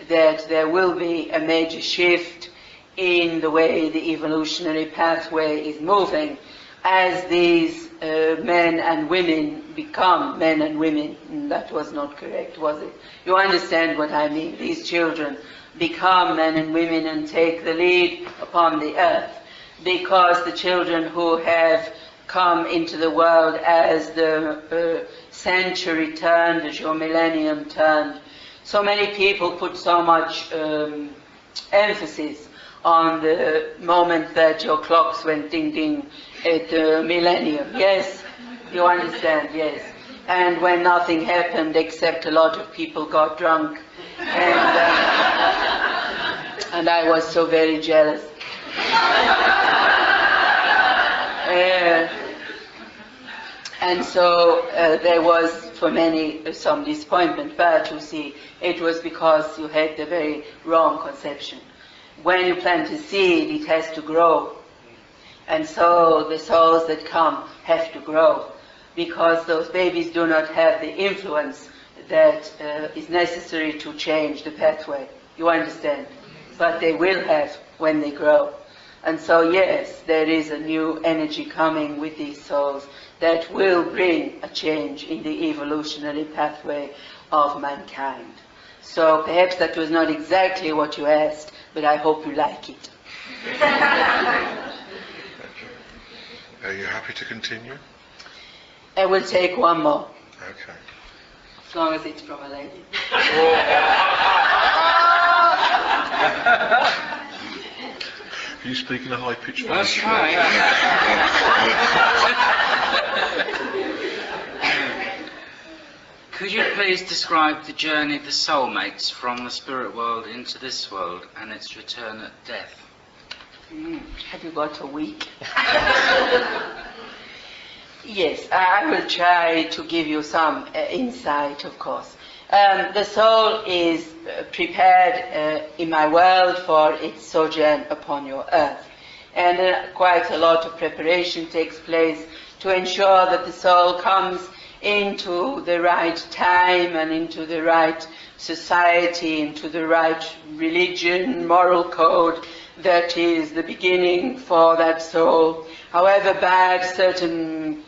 that there will be a major shift in the way the evolutionary pathway is moving as these men and women become men and women. That was not correct, was it? You understand what I mean? These children become men and women and take the lead upon the earth, because the children who have come into the world as the century turned, as your millennium turned, so many people put so much emphasis on the moment that your clocks went ding-ding at the millennium. Yes, you understand, yes. And when nothing happened except a lot of people got drunk. And I was so very jealous. And so there was for many some disappointment, but you see, it was because you had the very wrong conception. When you plant a seed, it has to grow. And so the souls that come have to grow, because those babies do not have the influence that is necessary to change the pathway. You understand? But they will have when they grow. And so yes, there is a new energy coming with these souls that will bring a change in the evolutionary pathway of mankind. So perhaps that was not exactly what you asked, but I hope you like it. Are you happy to continue? I will take one more, Okay. as long as it's from a lady. Are you speaking a high-pitched That's voice? right. Could you please describe the journey of the soulmates from the spirit world into this world and its return at death? Have you got a week? Yes, I will try to give you some insight, of course. The soul is prepared in my world for its sojourn upon your earth. And quite a lot of preparation takes place to ensure that the soul comes into the right time and into the right society, into the right religion, moral code that is the beginning for that soul. However bad certain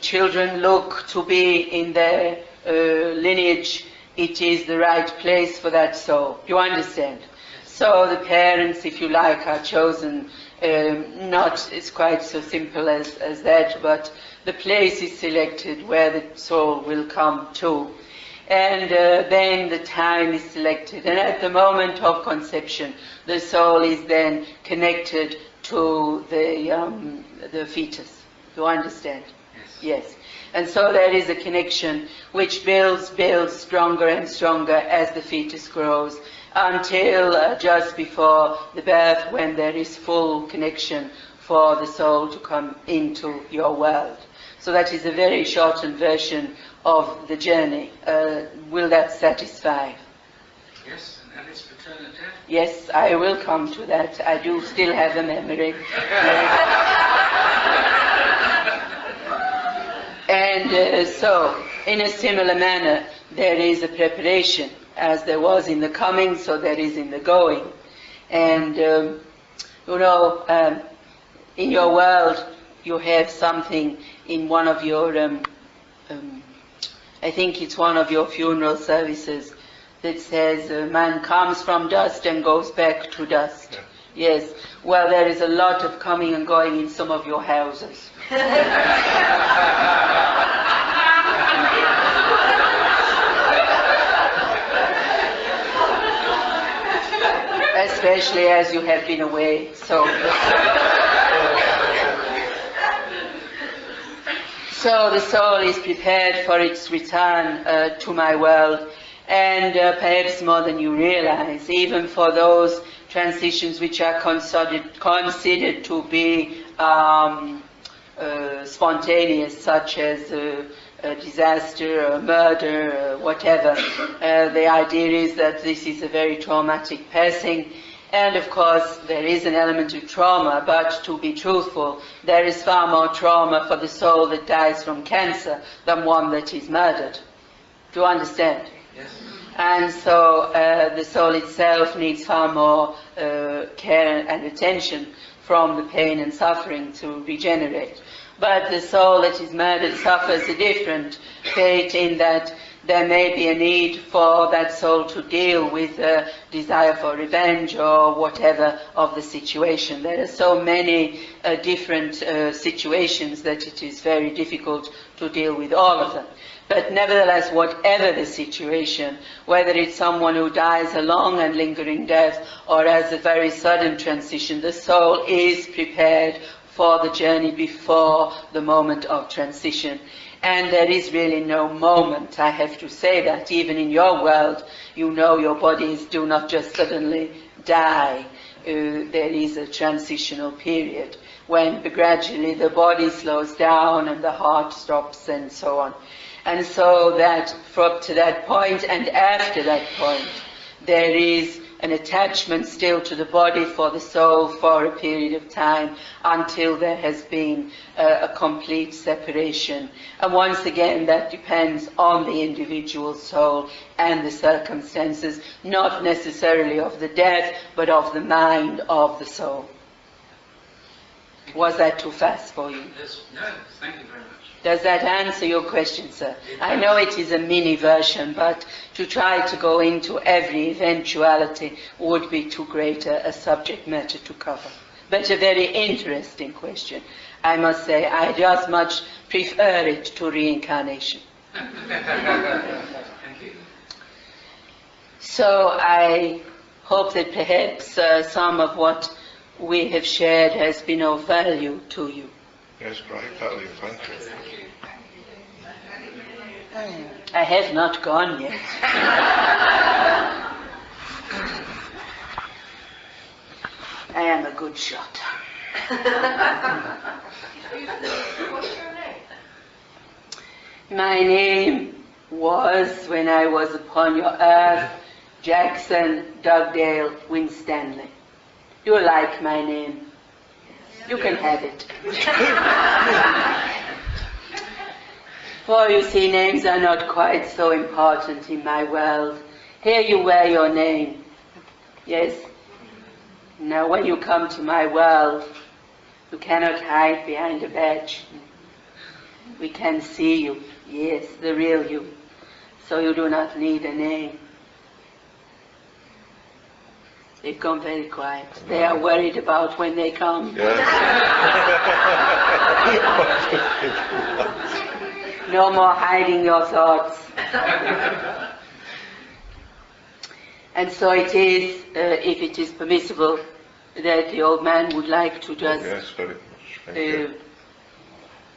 children look to be in their lineage, it is the right place for that soul. You understand? So the parents, if you like, are chosen it's quite so simple as that, but the place is selected where the soul will come to. And then the time is selected. And at the moment of conception, the soul is then connected to the fetus. You understand? Yes. And so there is a connection which builds stronger and stronger as the fetus grows, until just before the birth, when there is full connection for the soul to come into your world. So that is a very shortened version of the journey. Will that satisfy? Yes, and its return at death? Yes, I will come to that. I do still have a memory. And so, in a similar manner, there is a preparation, as there was in the coming, so there is in the going. And, in your world, you have something in one of your, I think it's one of your funeral services, that says, man comes from dust and goes back to dust. Yeah. Yes. Well, there is a lot of coming and going in some of your houses. Especially as you have been away. So the soul is prepared for its return to my world, and perhaps more than you realize, even for those transitions which are considered to be spontaneous, such as a disaster, a murder, whatever. The idea is that this is a very traumatic passing, and of course there is an element of trauma, but to be truthful, there is far more trauma for the soul that dies from cancer than one that is murdered. Do you understand? Yes. And so the soul itself needs far more care and attention from the pain and suffering to regenerate. But the soul that is murdered suffers a different fate, in that there may be a need for that soul to deal with a desire for revenge or whatever of the situation. There are so many different situations that it is very difficult to deal with all of them. But nevertheless, whatever the situation, whether it's someone who dies a long and lingering death or as a very sudden transition, the soul is prepared for the journey before the moment of transition. And there is really no moment, I have to say that, even in your world, you know your bodies do not just suddenly die. There is a transitional period when gradually the body slows down and the heart stops and so on. And so that up to that point and after that point, there is an attachment still to the body for the soul for a period of time until there has been a complete separation. And once again, that depends on the individual soul and the circumstances, not necessarily of the death, but of the mind of the soul. Was that too fast for you? Yes, no, thank you very much. Does that answer your question, sir? I know it is a mini version, but to try to go into every eventuality would be too great a subject matter to cover. But a very interesting question. I must say, I just much prefer it to reincarnation. Thank you. So I hope that perhaps some of what we have shared has been of value to you. Yes, great, Patty, thank you. I have not gone yet. I am a good shot. What's your name? My name was, when I was upon your earth, Jackson Dugdale Winstanley. You like my name? You can have it. For you see, names are not quite so important in my world. Here you wear your name. Yes. Now when you come to my world, you cannot hide behind a badge. We can see you. Yes, the real you. So you do not need a name. They've gone very quiet. They are worried about when they come. No more hiding your thoughts. And so it is, if it is permissible, that the old man would like to just Yes, very much. Thank you.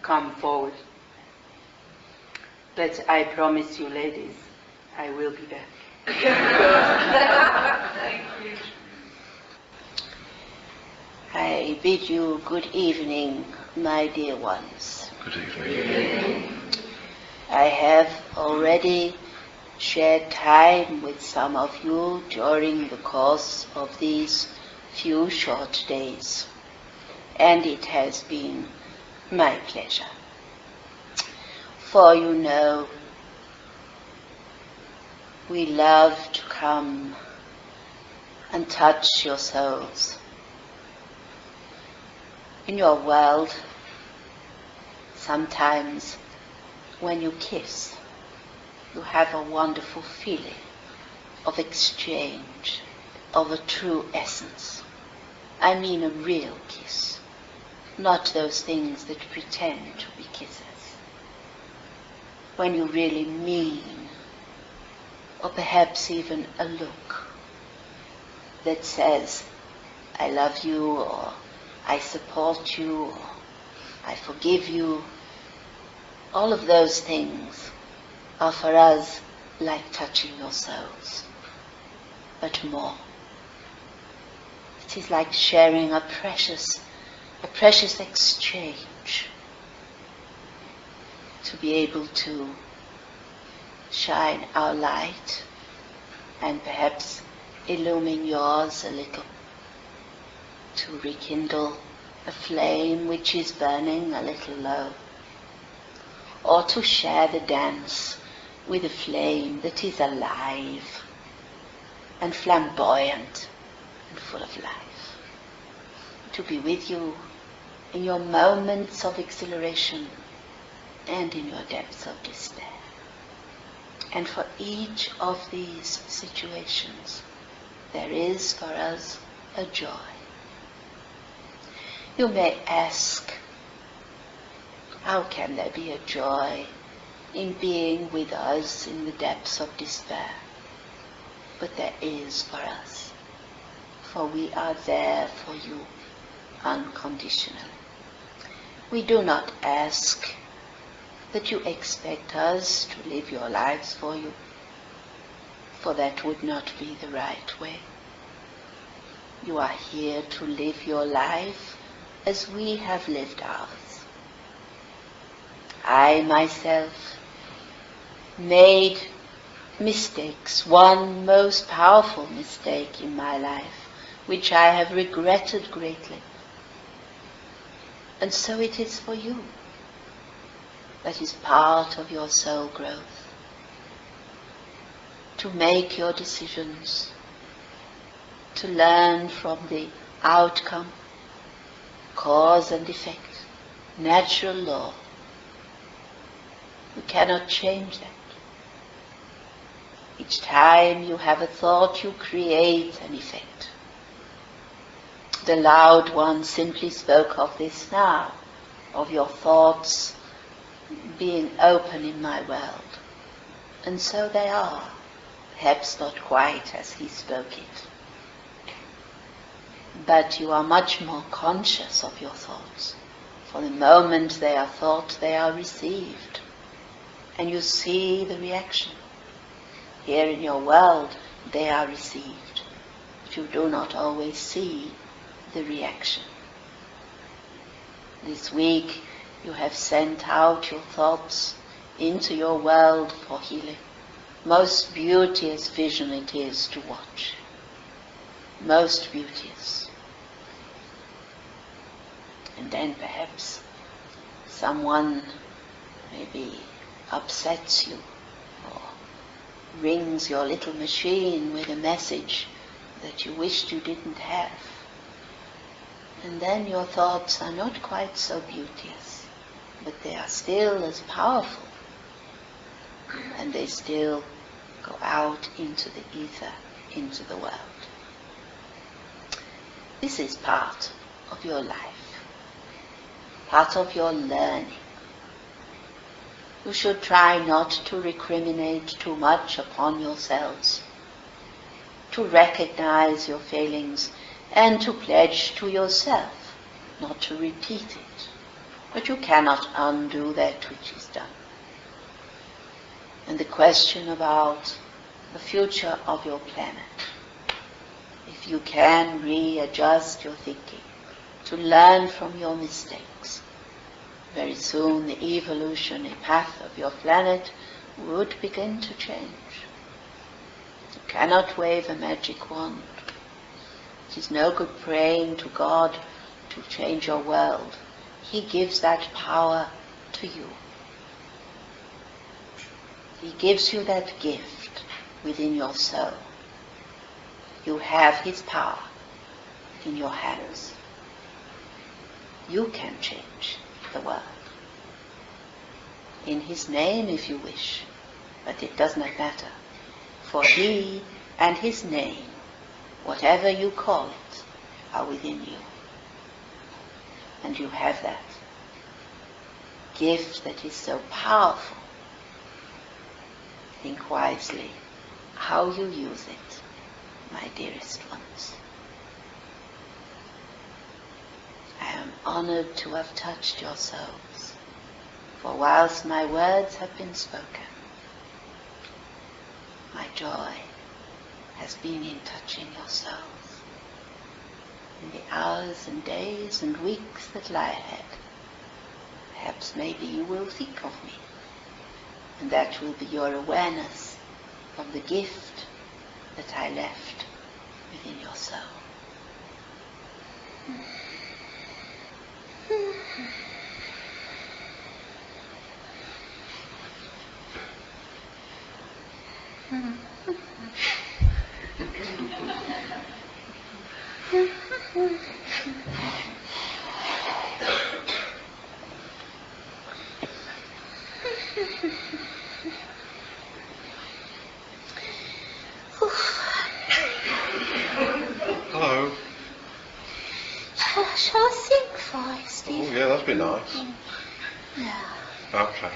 come forward. But I promise you, ladies, I will be back. I bid you good evening, my dear ones. Good evening. I have already shared time with some of you during the course of these few short days, and it has been my pleasure. For you know, we love to come and touch your souls. In your world, sometimes when you kiss, you have a wonderful feeling of exchange, of a true essence. I mean a real kiss, not those things that pretend to be kisses. When you really mean, or perhaps even a look that says, I love you, or I support you, or I forgive you. All of those things are for us like touching your souls, but more. It is like sharing a precious exchange, to be able to shine our light and perhaps illumine yours a little, to rekindle a flame which is burning a little low, or to share the dance with a flame that is alive and flamboyant and full of life. To be with you in your moments of exhilaration and in your depths of despair. And for each of these situations, there is for us a joy. You may ask, how can there be a joy in being with us in the depths of despair? But there is for us, for we are there for you unconditionally. We do not ask that you expect us to live your lives for you, for that would not be the right way. You are here to live your life as we have lived ours. I myself made mistakes, one most powerful mistake in my life, which I have regretted greatly. And so it is for you. That is part of your soul growth. To make your decisions, to learn from the outcome, cause and effect, natural law. You cannot change that. Each time you have a thought, you create an effect. The loud one simply spoke of this now, of your thoughts being open in my world. And so they are, perhaps not quite as he spoke it. But you are much more conscious of your thoughts. For the moment they are thought, they are received. And you see the reaction. Here in your world, they are received. But you do not always see the reaction. This week, you have sent out your thoughts into your world for healing. Most beauteous vision it is to watch. Most beauteous. And then perhaps someone maybe upsets you or rings your little machine with a message that you wished you didn't have. And then your thoughts are not quite so beauteous, but they are still as powerful. And they still go out into the ether, into the world. This is part of your life, part of your learning. You should try not to recriminate too much upon yourselves, to recognize your failings and to pledge to yourself not to repeat it. But you cannot undo that which is done. And the question about the future of your planet, if you can readjust your thinking to learn from your mistakes, very soon the evolutionary path of your planet would begin to change. You cannot wave a magic wand. It is no good praying to God to change your world. He gives that power to you. He gives you that gift within your soul. You have His power in your hands. You can change the world. In His name if you wish, but it does not matter. For He and His name, whatever you call it, are within you. And you have that gift that is so powerful. Think wisely how you use it, my dearest ones. I am honored to have touched your souls, for whilst my words have been spoken, my joy has been in touching your souls. In the hours and days and weeks that lie ahead, perhaps maybe you will think of me, and that will be your awareness of the gift that I left within your soul. Hello. Shall I sing for you, Steve? Oh, yeah, that'd be nice. No. Okay.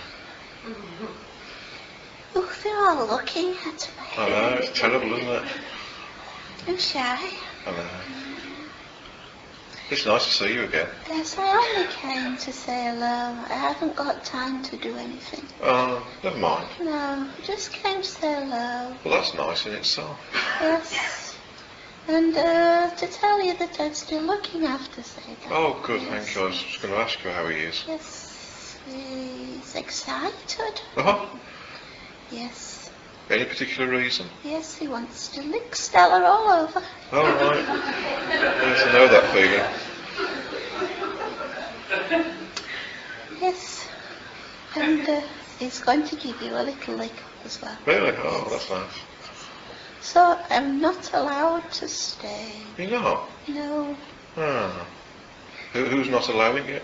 Oh, they're all looking at me. I know, it's terrible, isn't it? I'm shy. I know. It's nice to see you again. Yes, I only came to say hello. I haven't got time to do anything. Oh, never mind. No, I just came to say hello. Well, that's nice in itself. Yes. And to tell you that I'm still looking after Satan. Oh, good, thank you. I was just going to ask you how he is. Yes, he's excited. Uh-huh. Yes. Any particular reason? Yes, he wants to lick Stella all over. Oh, right. Yes, I know that feeling. Yes. And he's going to give you a little lick as well. Really? Oh, that's nice. So I'm not allowed to stay. You're not? No. Oh. Who's not allowing it?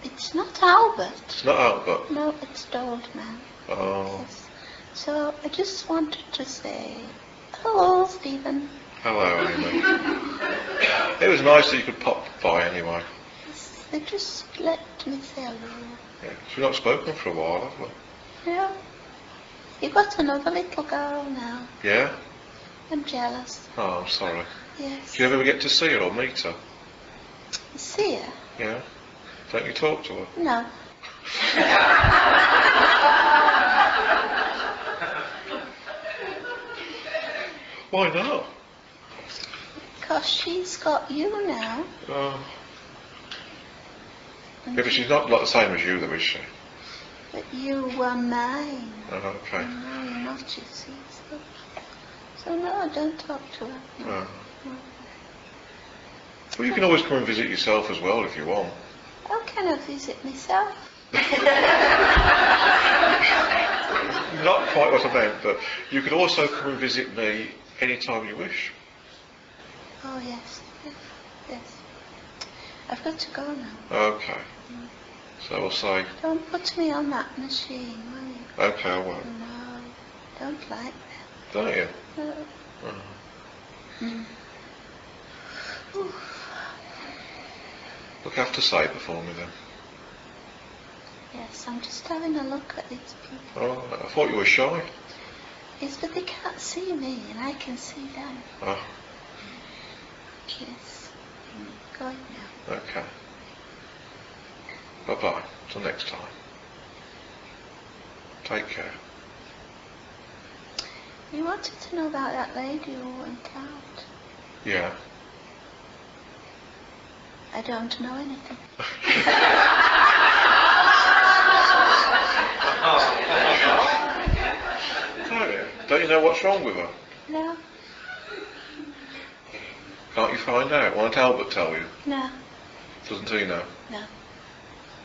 It's not Albert. It's not Albert. No, it's the old man. Oh. Yes. So I just wanted to say, hello, Stephen. Hello, Amy. It was nice that you could pop by anyway. Yes, they just let me say hello. Yeah, 'cause we've not spoken for a while, have we? Yeah. You got another little girl now. Yeah? I'm jealous. Oh, I'm sorry. Yes. Do you ever get to see her or meet her? See her? Yeah? Don't you talk to her? No. Why not? Because she's got you now. Oh. Yeah, but she's not like the same as you though, is she? But you were mine. Oh, okay. No, you're not, you see. So no, don't talk to her. No. Oh. No. Well, you can always come and visit yourself as well if you want. How can I visit myself? Not quite what I meant, but you could also come and visit me any time you wish. Oh, yes. Yes. I've got to go now. Okay. So we'll say... Don't put me on that machine, will you? Okay, I won't. No, don't like that. Don't you? No. Oh. Look after Sabre for me then. Yes, I'm just having a look at these people. Oh, I thought you were shy. Yes, but they can't see me, and I can see them. Oh, Yes. Going now. okay. Bye-bye. Till next time. Take care. You wanted to know about that lady who went out. Yeah. I don't know anything. Don't you know what's wrong with her? No, Can't you find out? Why don't Albert tell you? no, Doesn't he know? no,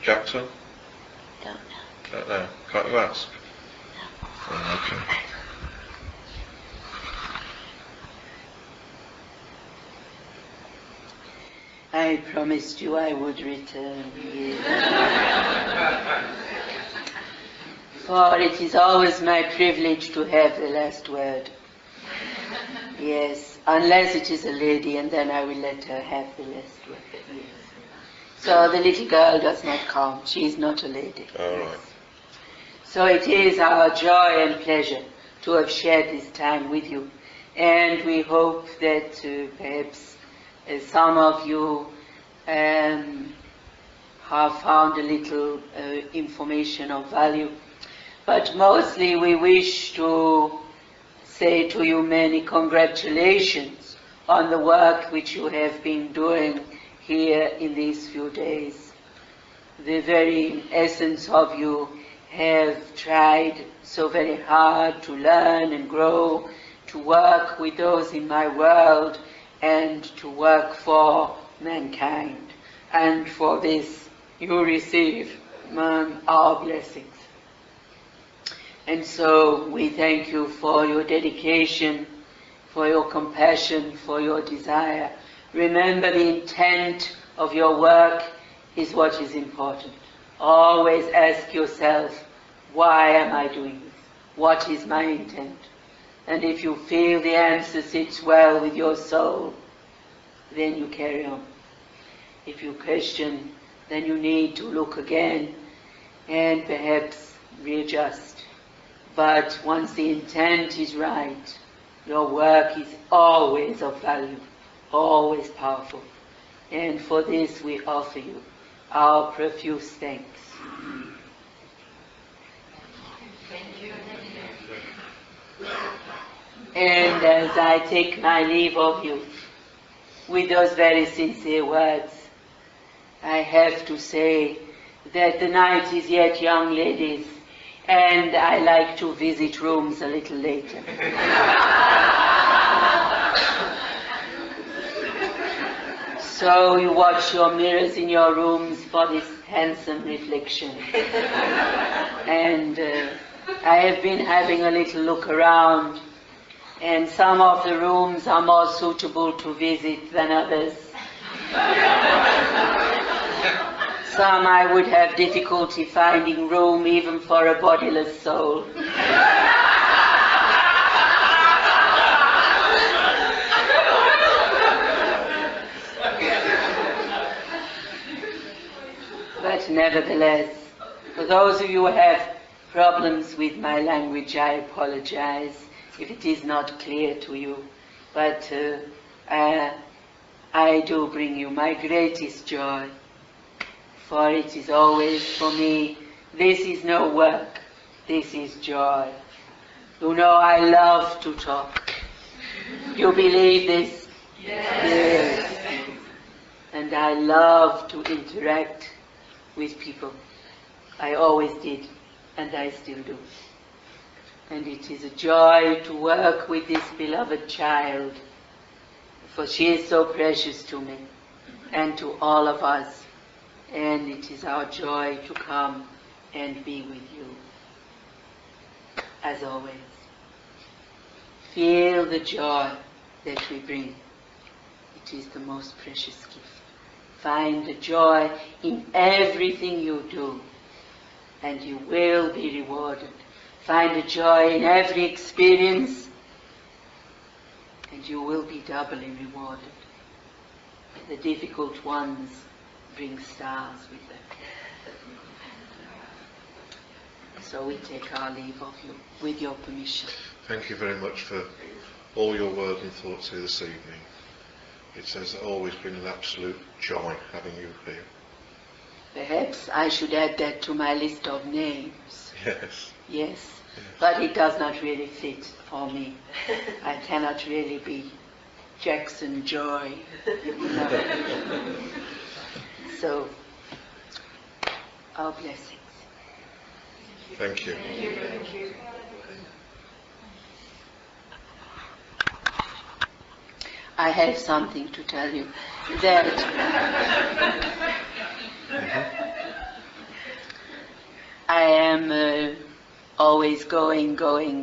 Jackson? don't know. Don't know. Can't you ask? No. Oh, okay. I promised you I would return here. For it is always my privilege to have the last word. Yes, unless it is a lady, and then I will let her have the last word. Yes. So the little girl does not come. She is not a lady. All right. So it is our joy and pleasure to have shared this time with you. And we hope that perhaps some of you have found a little information of value. But mostly we wish to say to you many congratulations on the work which you have been doing here in these few days. The very essence of you have tried so very hard to learn and grow, to work with those in my world, and to work for mankind. And for this you receive our blessings. And so we thank you for your dedication, for your compassion, for your desire. Remember, the intent of your work is what is important. Always ask yourself, why am I doing this? What is my intent? And if you feel the answer sits well with your soul, then you carry on. If you question, then you need to look again and perhaps readjust. But once the intent is right, your work is always of value, always powerful. And for this we offer you our profuse thanks. Thank you. And as I take my leave of you with those very sincere words, I have to say that the night is yet young, ladies, and I like to visit rooms a little later. So you watch your mirrors in your rooms for this handsome reflection. And I have been having a little look around, and some of the rooms are more suitable to visit than others. Some I would have difficulty finding room even for a bodiless soul. But nevertheless, for those of you who have problems with my language, I apologize if it is not clear to you. But I do bring you my greatest joy, for it is always for me, this is no work, this is joy. You know I love to talk. You believe this? Yes. And I love to interact with people. I always did, and I still do. And it is a joy to work with this beloved child, for she is so precious to me and to all of us. And it is our joy to come and be with you. As always, feel the joy that we bring. It is the most precious gift. Find the joy in everything you do, and you will be rewarded. Find the joy in every experience, and you will be doubly rewarded. The difficult ones bring stars with them. So we take our leave of you, with your permission. Thank you very much for all your words and thoughts here this evening. It has always been an absolute joy having you here. Perhaps I should add that to my list of names. Yes. Yes, but it does not really fit for me. I cannot really be Jackson Joy. No. So, our blessings. Thank you. Thank you. I have something to tell you. That I am always going,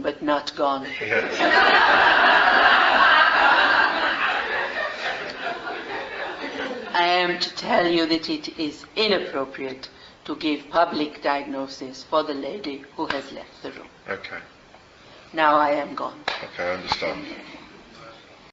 but not gone. Yes. I am to tell you that it is inappropriate to give public diagnosis for the lady who has left the room. Okay. Now I am gone. Okay, I understand.